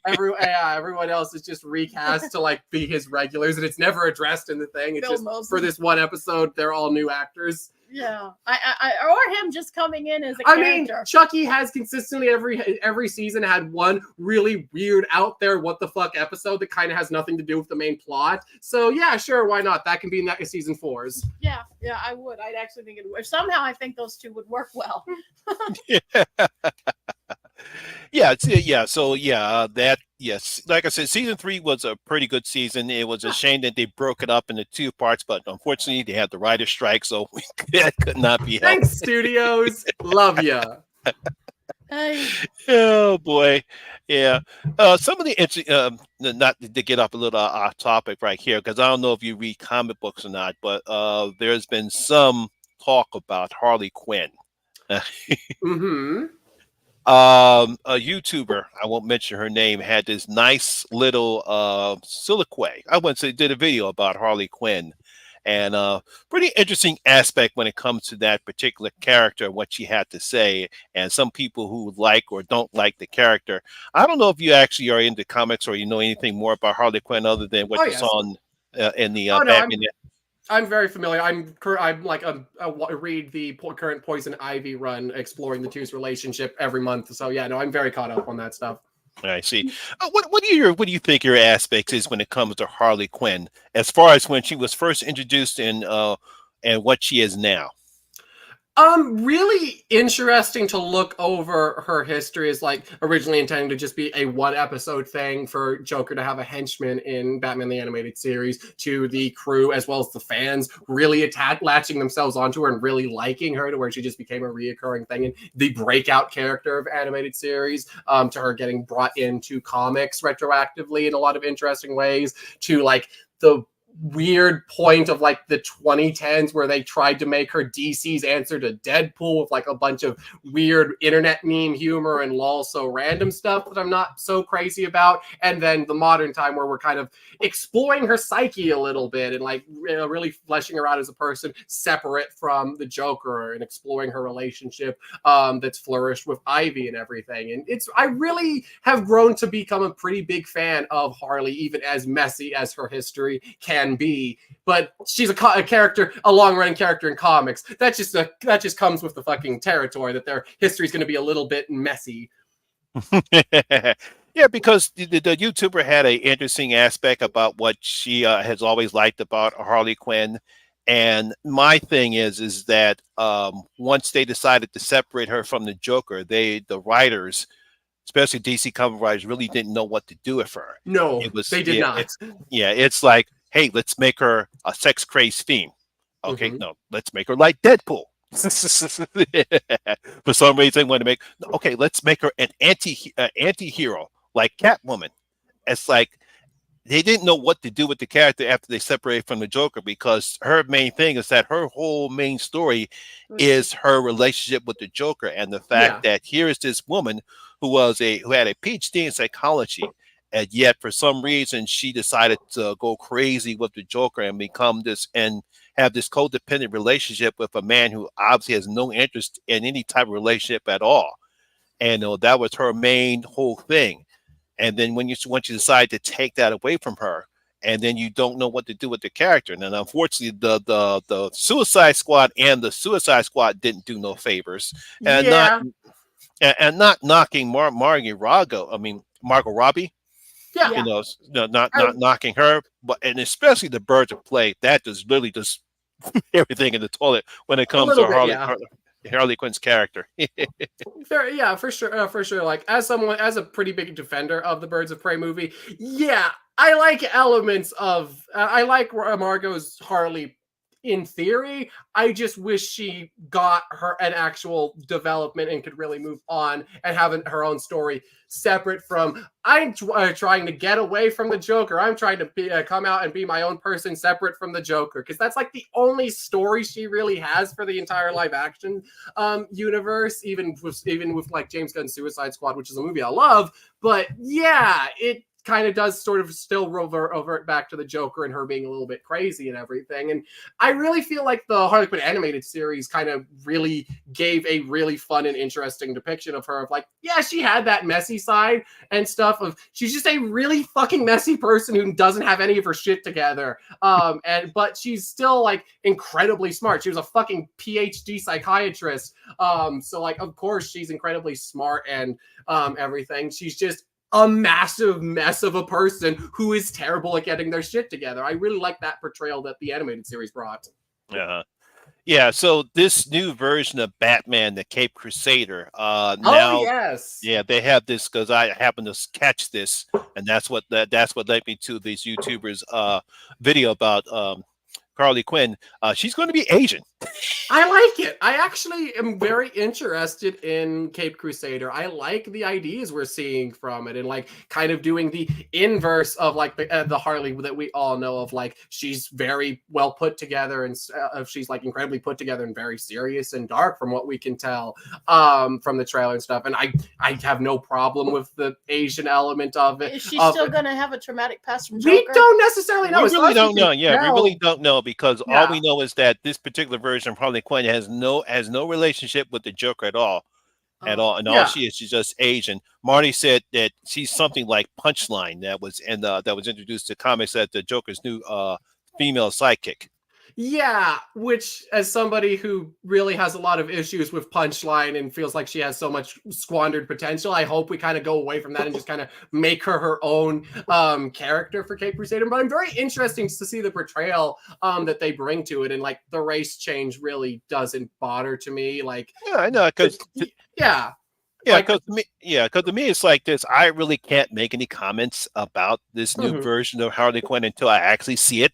Everyone else is just recast to like be his regulars, and it's never addressed in the thing. It's just for this one episode, they're all new actors. Yeah, or him just coming in as a character. I mean, Chucky has consistently every season had one really weird, out there, what the fuck episode that kind of has nothing to do with the main plot. So yeah, sure, why not? That can be in season 4's. Yeah, I would. I'd actually think it would. Somehow, I think those two would work well. Yes. Like I said, season 3 was a pretty good season. It was a shame that they broke it up into 2 parts, but unfortunately, they had the writer's strike, so that could not be helped. Thanks, studios. Love ya. Oh boy, yeah. Some of the not to get off a little off topic right here, because I don't know if you read comic books or not, but there's been some talk about Harley Quinn. A YouTuber, I won't mention her name, had this nice little soliloquy. I wouldn't say did a video about Harley Quinn, and pretty interesting aspect when it comes to that particular character, what she had to say, and some people who like or don't like the character. I don't know if you actually are into comics or you know anything more about Harley Quinn other than what you saw in the Batman. I'm very familiar. I'm like I read the current Poison Ivy run, exploring the two's relationship every month. So yeah, no, I'm very caught up on that stuff. I see. What do you think your aspects is when it comes to Harley Quinn, as far as when she was first introduced and what she is now? Really interesting to look over her history. Is like originally intending to just be a 1-episode thing for Joker to have a henchman in Batman the Animated Series, to the crew as well as the fans really latching themselves onto her and really liking her, to where she just became a reoccurring thing and the breakout character of animated series, to her getting brought into comics retroactively in a lot of interesting ways, to like the weird point of like the 2010s where they tried to make her DC's answer to Deadpool with like a bunch of weird internet meme humor and lol so random stuff that I'm not so crazy about, and then the modern time where we're kind of exploring her psyche a little bit and like really fleshing her out as a person separate from the Joker and exploring her relationship that's flourished with Ivy and everything. And I really have grown to become a pretty big fan of Harley, even as messy as her history can be. But she's a character, a long-running character in comics. That just comes with the fucking territory that their history is going to be a little bit messy. Yeah, because the YouTuber had an interesting aspect about what she has always liked about Harley Quinn. And my thing is that once they decided to separate her from the Joker, the writers, especially DC comic writers, really didn't know what to do with her. No, they did not. It's like, hey, let's make her a sex crazed fiend. Okay, Mm-hmm. no, let's make her like Deadpool. For some reason, they want to make let's make her an anti-hero like Catwoman. It's like they didn't know what to do with the character after they separated from the Joker, because her main thing is that her whole main story is her relationship with the Joker, and the fact that here is this woman who had a PhD in psychology, and yet for some reason she decided to go crazy with the Joker and become this and have this codependent relationship with a man who obviously has no interest in any type of relationship at all. And that was her main whole thing. And then once you decide to take that away from her, and then you don't know what to do with the character. And then unfortunately, the Suicide Squad and the Suicide Squad didn't do no favors. And not knocking Margot Robbie. Yeah. Not knocking her, but and especially the Birds of Prey, that just literally just everything in the toilet when it comes to Harley Quinn's character. For sure. Like as a pretty big defender of the Birds of Prey movie, I like elements of I like Margot's Harley. In theory, I just wish she got an actual development and could really move on and have her own story separate from, I'm trying to get away from the Joker. I'm trying to come out and be my own person separate from the Joker. Because that's like the only story she really has for the entire live action universe, even with like James Gunn's Suicide Squad, which is a movie I love. But yeah, it kind of does sort of still revert back to the Joker and her being a little bit crazy and everything. And I really feel like the Harley Quinn animated series kind of really gave a really fun and interesting depiction of her, of like, yeah, she had that messy side and stuff of she's just a really fucking messy person who doesn't have any of her shit together. But she's still like incredibly smart. She was a fucking PhD psychiatrist. So like, of course she's incredibly smart and everything. She's just a massive mess of a person who is terrible at getting their shit together. I really like that portrayal that the animated series brought. Yeah, so this new version of Batman, the Cape Crusader, they have this, because I happened to catch this, and that's what led me to these YouTubers' video about Harley Quinn. She's going to be Asian. I like it. I actually am very interested in Cape Crusader. I like the ideas we're seeing from it, and like kind of doing the inverse of like the Harley that we all know of. Like she's very well put together, and she's like incredibly put together and very serious and dark from what we can tell from the trailer and stuff. And I have no problem with the Asian element of it. Is she still going to have a traumatic past from Joker? We don't necessarily know. We really don't know. Yeah, we really don't know, because all we know is that this particular version of Harley Quinn has no relationship with the Joker at all. And all she's just Asian. Marty said that she's something like Punchline that was introduced to comics as the Joker's new female sidekick. Yeah, which, as somebody who really has a lot of issues with Punchline and feels like she has so much squandered potential, I hope we kind of go away from that and just kind of make her own character for Cape Crusader. But I'm very interested to see the portrayal that they bring to it, and like the race change really doesn't bother to me. Like, yeah, I know, because because to me it's like this. I really can't make any comments about this new version of Harley Quinn until I actually see it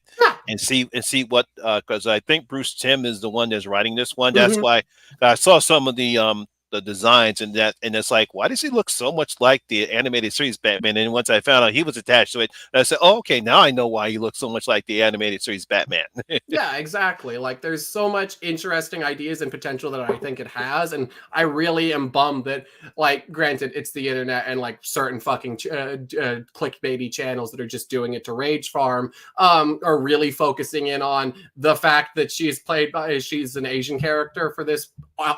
and see what, because I think Bruce Timm is the one that's writing this one. That's why I saw some of the the designs and that, and it's like, why does he look so much like the animated series Batman? And once I found out he was attached to it, I said, oh, okay, now I know why he looks so much like the animated series Batman. Yeah, exactly. Like, there's so much interesting ideas and potential that I think it has, and I really am bummed that, like, granted, it's the internet and like certain fucking clickbaity channels that are just doing it to rage farm, are really focusing in on the fact that she's an Asian character for this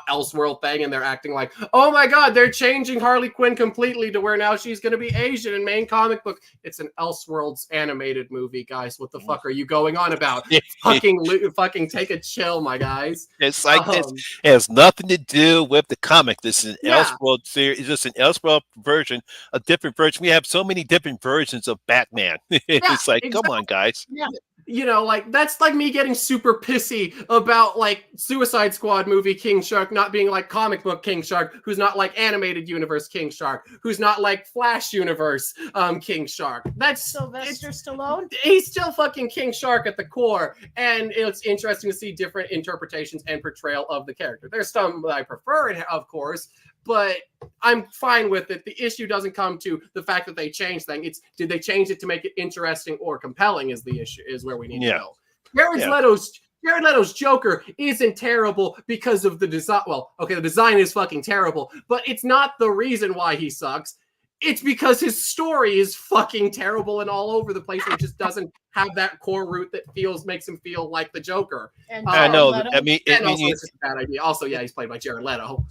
Elseworld thing, and they're acting like, oh my god, they're changing Harley Quinn completely to where now she's going to be Asian in main comic book. It's an Elseworlds animated movie, guys. What the fuck are you going on about? fucking take a chill, my guys. It's like it has nothing to do with the comic. This is an Elseworld series. It's just an Elseworld version, a different version. We have so many different versions of Batman. It's like, exactly. Come on, guys. Yeah. You know, like, that's like me getting super pissy about like Suicide Squad movie King Shark not being like comic book King Shark, who's not like animated universe King Shark, who's not like Flash universe King Shark. That's Sylvester Stallone. He's still fucking King Shark at the core, and it's interesting to see different interpretations and portrayal of the character. There's some that I prefer, of course, but I'm fine with it. The issue doesn't come to the fact that they changed things. It's, did they change it to make it interesting or compelling is the issue, is where we need to go. Jared Leto's Joker isn't terrible because of the design. Well, okay, the design is fucking terrible, but it's not the reason why he sucks. It's because his story is fucking terrible and all over the place, and just doesn't have that core root that makes him feel like the Joker. And I know. Leto. I mean, it's a bad idea. Also, yeah, he's played by Jared Leto.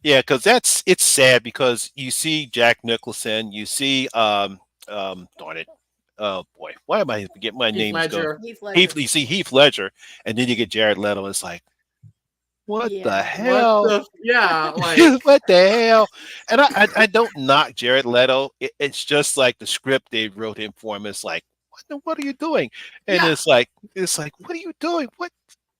Yeah, because it's sad because you see Jack Nicholson, you see darn it, oh boy, why am I getting my name? You see Heath Ledger, and then you get Jared Leto. It's like, what the hell? Like what the hell? And I don't knock Jared Leto. It's just like the script they wrote him for him. It's like, what are you doing? And it's like, what are you doing? What?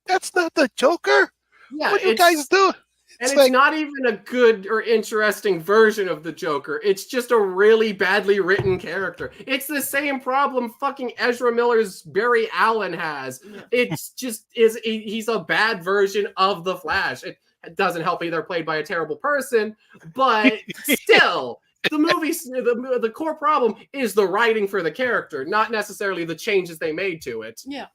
That's not the Joker. Yeah, what are you guys doing? And it's not even a good or interesting version of the Joker. It's just a really badly written character. It's the same problem fucking Ezra Miller's Barry Allen has. It's just he's a bad version of the Flash. It doesn't help either played by a terrible person, but still, the movie's the core problem is the writing for the character, not necessarily the changes they made to it. Yeah.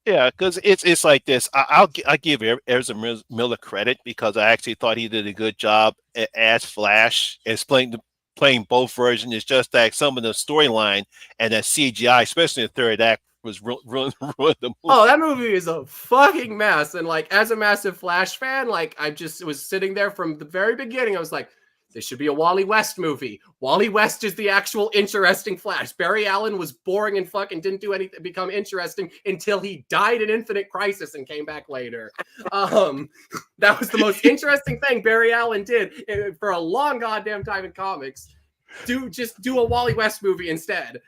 Yeah, because it's like this. I'll give Ezra Miller credit because I actually thought he did a good job as Flash, playing both versions. It's just that some of the storyline and that CGI, especially the third act, was ruined the movie. Oh, that movie is a fucking mess. And like, as a massive Flash fan, like, I just was sitting there from the very beginning. I was like, this should be a Wally West movie. Wally West is the actual interesting Flash. Barry Allen was boring and fucking didn't do anything become interesting until he died in Infinite Crisis and came back later. That was the most interesting thing Barry Allen did for a long goddamn time in comics. Do a Wally West movie instead.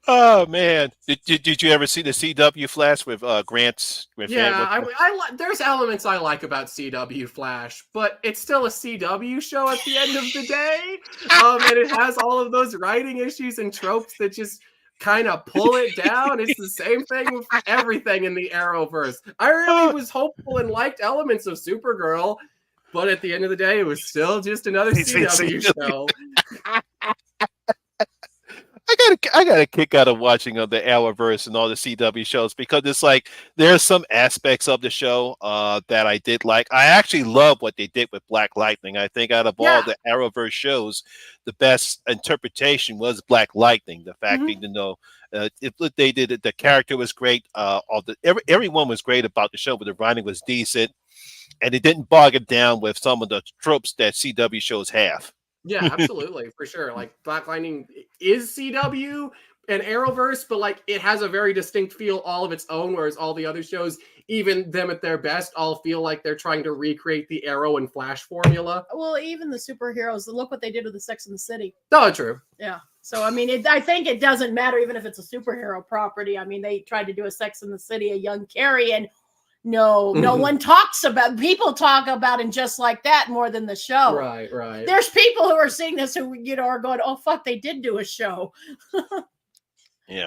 Oh man, did you ever see the CW Flash with Grant's? There's elements I like about CW Flash, but it's still a CW show at the end of the day, and it has all of those writing issues and tropes that just kind of pull it down. It's the same thing with everything in the Arrowverse. I really was hopeful and liked elements of Supergirl, but at the end of the day, it was still just another CW show. I got a kick out of watching the Arrowverse and all the CW shows because it's like there's some aspects of the show that I did like. I actually love what they did with Black Lightning. I think out of all the Arrowverse shows, the best interpretation was Black Lightning. The fact that they did it, the character was great. Everyone was great about the show, but the writing was decent, and it didn't bog it down with some of the tropes that CW shows have. Yeah, absolutely, for sure. Like, Black Lightning is CW and Arrowverse, but like it has a very distinct feel all of its own, whereas all the other shows, even them at their best, all feel like they're trying to recreate the Arrow and Flash formula. Well, even the superheroes, look what they did with the Sex and the City. Oh, true. Yeah. So, I mean, I think it doesn't matter even if it's a superhero property. I mean, they tried to do a Sex and the City, a young Carrie, and no one talks about, people talk about it just like that more than the show. Right. There's people who are seeing this who, are going, oh, fuck, they did do a show. Yeah.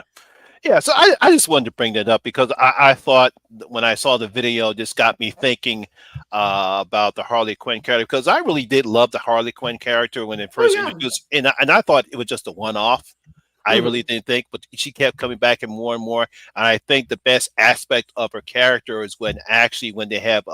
Yeah, so I just wanted to bring that up because I thought when I saw the video, this got me thinking about the Harley Quinn character because I really did love the Harley Quinn character when it Oh first yeah. introduced, and I thought it was just a one off. I Mhm. really didn't think, but she kept coming back and more. And I think the best aspect of her character is when actually when they have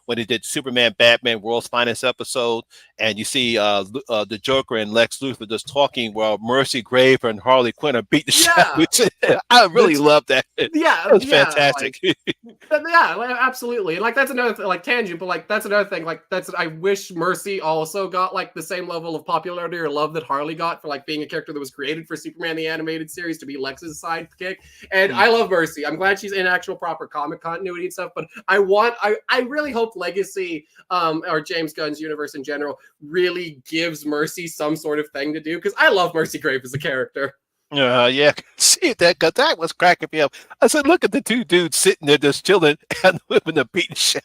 when they did Superman, Batman, World's Finest episode, and you see the Joker and Lex Luthor just talking while Mercy Grave and Harley Quinn are beating the shit out of Yeah. each other. I really That's love that. It yeah, was yeah, like fantastic. yeah, absolutely. And like that's another like tangent, but like that's another thing. Like that's I wish Mercy also got like the same level of popularity or love that Harley got for like being a character that was created for Superman the animated series to be Lex's sidekick. And I love Mercy. I'm glad she's in actual proper comic continuity and stuff. But I really hope Legacy or James Gunn's universe in general really gives Mercy some sort of thing to do because I love Mercy Grave as a character. Yeah, see that because that was cracking me up. I said, look at the two dudes sitting there just chilling and the women are beating shit.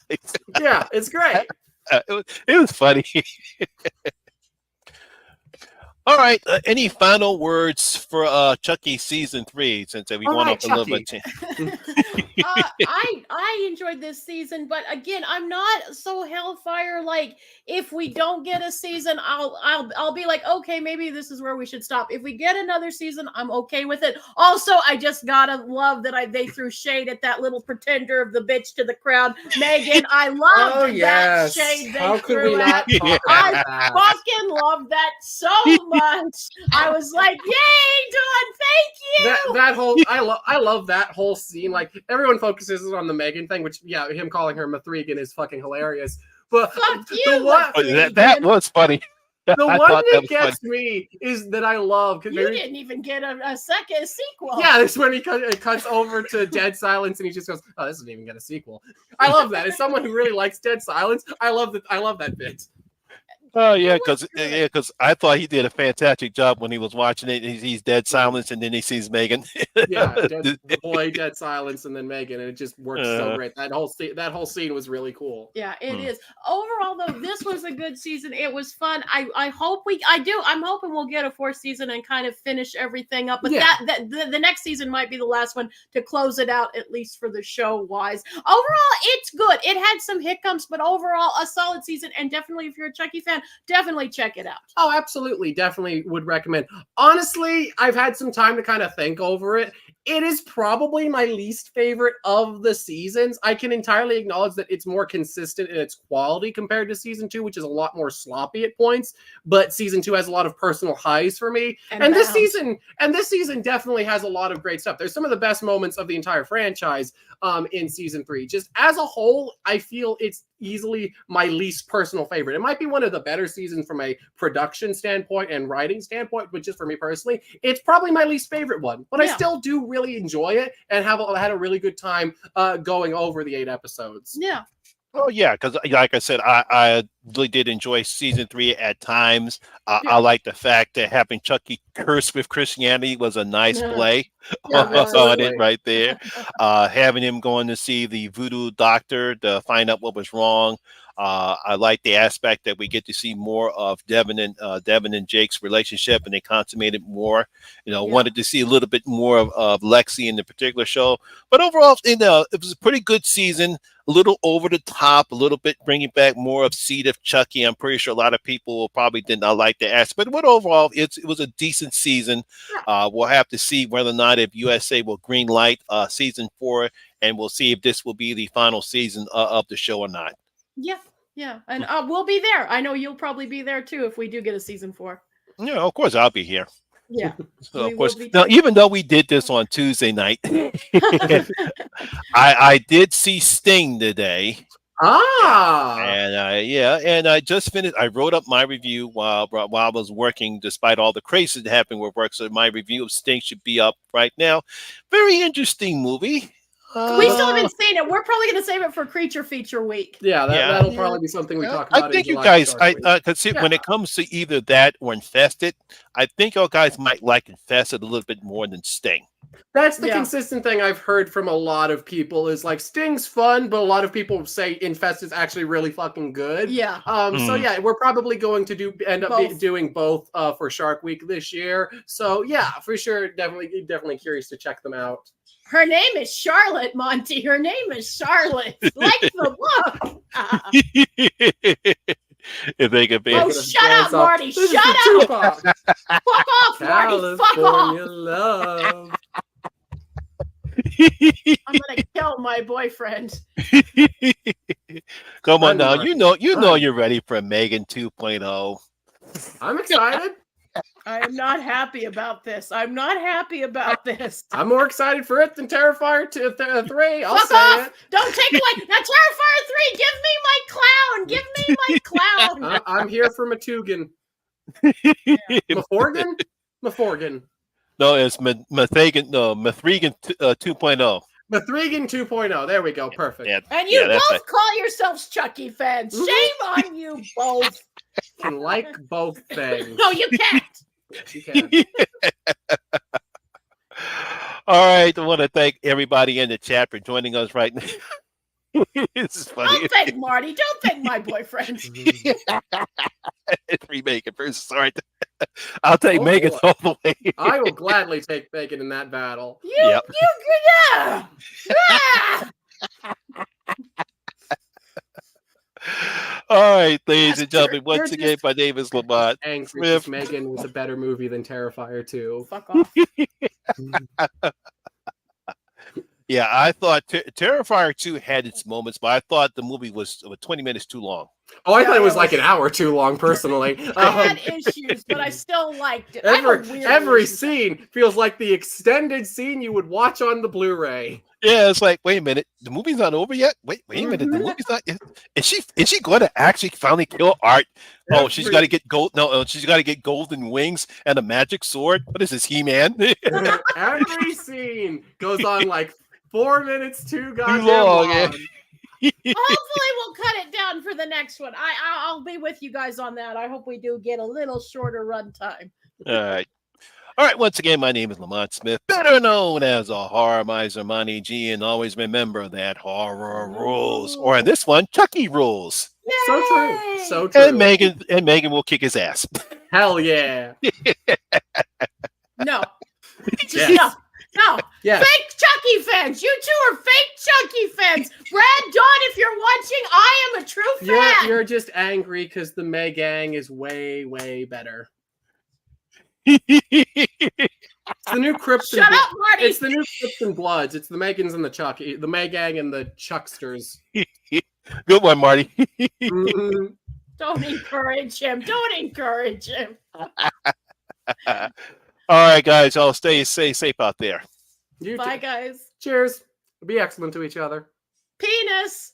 Yeah, it's great. It was funny. All right. Any final words for Chucky season 3? Since we've All gone right, up a little bit. Chucky. I enjoyed this season, but again, I'm not so hellfire. Like, if we don't get a season, I'll be like, okay, maybe this is where we should stop. If we get another season, I'm okay with it. Also, I just gotta love that they threw shade at that little pretender of the bitch to the crowd, Megan. I loved Oh yes. that shade they How could threw we at. not talk I about that? fucking love that so much. I was like, yay, Dawn, thank you. That whole I love that whole scene. Like everyone focuses on the Megan thing, which yeah, him calling her Mathregan is fucking hilarious. But Fuck the you, one Oh, Mathregan. that was funny. the I one thought that that was funny. gets me is that I love because You didn't even get a second sequel. yeah, this when it cuts over to Dead Silence and he just goes, "Oh, this doesn't even get a sequel." I love that. As someone who really likes Dead Silence, I love that. I love that bit. Oh yeah, It was because I thought he did a fantastic job when he was watching it. He's dead silence, and then he sees Megan. Yeah, the boy, Dead Silence, and then Megan, and it just works so Uh, great. That whole scene was really cool. Yeah, it Hmm. is. Overall, though, this was a good season. It was fun. I hope I'm hoping we'll get a fourth season and kind of finish everything up. But Yeah. the next season might be the last one to close it out, at least for the show wise. Overall, it's good. It had some hiccups, but overall, a solid season. And definitely, if you're a Chucky fan, definitely check it out. Oh, absolutely. Definitely would recommend. Honestly, I've had some time to kind of think over it. It is probably my least favorite of the seasons. I can entirely acknowledge that it's more consistent in its quality compared to season 2, which is a lot more sloppy at points. But season 2 has a lot of personal highs for me. And this season definitely has a lot of great stuff. There's some of the best moments of the entire franchise in season 3. Just as a whole, I feel it's easily my least personal favorite. It might be one of the better seasons from a production standpoint and writing standpoint, but just for me personally, it's probably my least favorite one. But I Yeah. still do really enjoy it and had a really good time going over the 8 episodes. Yeah. Oh yeah, because like I said, I really did enjoy season 3 at times. I like the fact that having Chucky curse with Christianity was a nice Yeah. play Yeah, it was. on it right there. Having him going to see the voodoo doctor to find out what was wrong. I like the aspect that we get to see more of Devin and Jake's relationship, and they consummated more. Yeah. Wanted to see a little bit more of Lexi in the particular show, but overall, it was a pretty good season. A little over the top, a little bit bringing back more of Seed of Chucky. I'm pretty sure a lot of people probably did not like the aspect, but overall, it was a decent season. We'll have to see whether or not if USA will green light season 4, and we'll see if this will be the final season of the show or not. Yeah. Yeah. And we'll be there. I know you'll probably be there too if we do get a season 4. Yeah, of course I'll be here. Yeah. So We of course, will be now too. even though we did this on Tuesday night, I did see Sting today. And I just finished. I wrote up my review while I was working, despite all the crazy that happened with work. So my review of Sting should be up right now. Very interesting movie. We still haven't seen it. We're probably going to save it for Creature Feature Week. Yeah, Yeah. that'll probably be something we talk about. I think in you July guys, Shark Week. because when it comes to either that or Infested, I think you guys might like Infested a little bit more than Sting. That's the Yeah. consistent thing I've heard from a lot of people is like Sting's fun, but a lot of people say Infest is actually really fucking good. Yeah. So yeah, we're probably going to end up Both. doing both for Shark Week this year. So yeah, for sure, definitely curious to check them out. Her name is Charlotte, Monty. Her name is Charlotte. Like the book. If they could be. Oh, shut up, Marty. This is Shut the up. Tupac. Fuck off, Marty. Fuck California off. love. I'm gonna kill my boyfriend. Come on I'm now, not- you know you're ready for Megan 2.0. I'm excited. I am not happy about this. I'm not happy about this. I'm more excited for it than Terrifier 3. I'll Fuck say off. it. Don't take away. Now, Terrifier 3, give me my clown. Give me my clown. I'm here for Matugan. Maforgan. No, it's Mathregan 2.0. Mathregan 2.0. There we go. Perfect. Yeah, And you that's both call yourselves Chucky fans. Shame on you both. Can like both things. No, you can't. You can. All right, I want to thank everybody in the chat for joining us right now. This is funny. Don't thank Marty. Don't thank my boyfriend. Remake it first. Sorry. I'll take Oh, Megan boy. all the way. I will gladly take Megan in that battle. Yeah. Yeah. All right, ladies and You're gentlemen, once again, just my name is Lamont angry Smith. because Megan was a better movie than Terrifier 2. Fuck off. Yeah, I thought Terrifier 2 had its moments, but I thought the movie was 20 minutes too long. Oh, I Yeah, thought it was it like was- an hour too long, personally. I had issues, but I still liked it. I have weird Every issues. scene feels like the extended scene you would watch on the Blu-ray. Yeah, it's like, wait a minute, the movie's not over yet. Wait a minute, the movie's not. Is she going to actually finally kill Art? Oh, she's got to get gold. No, she's got to get golden wings and a magic sword. What is this, He-Man? Every scene goes on like 4 minutes too goddamn long, long. yeah. Hopefully, we'll cut it down for the next one. I'll be with you guys on that. I hope we do get a little shorter run time. All right. Once again, my name is Lamont Smith, better known as a horror miser, Monty G, and always remember that horror rules, or in this one, Chucky rules. So true. Yay! So true. And Megan will kick his ass. Hell yeah. No. Yes. No. Yes. Fake Chucky fans. You two are fake Chucky fans. Brad, Dawn, if you're watching, I am a true fan. You're just angry because the May Gang is way, way better. Good It's the new Crips and Shut up, Marty. It's the new Crips and Bloods. It's the Megans and the Chucky, the May Gang and the Chucksters. one, Marty. Mhm. Don't encourage him. Don't encourage him. All right, guys, I'll stay safe out there. You Bye, too. guys. Cheers. Be excellent to each other. Penis.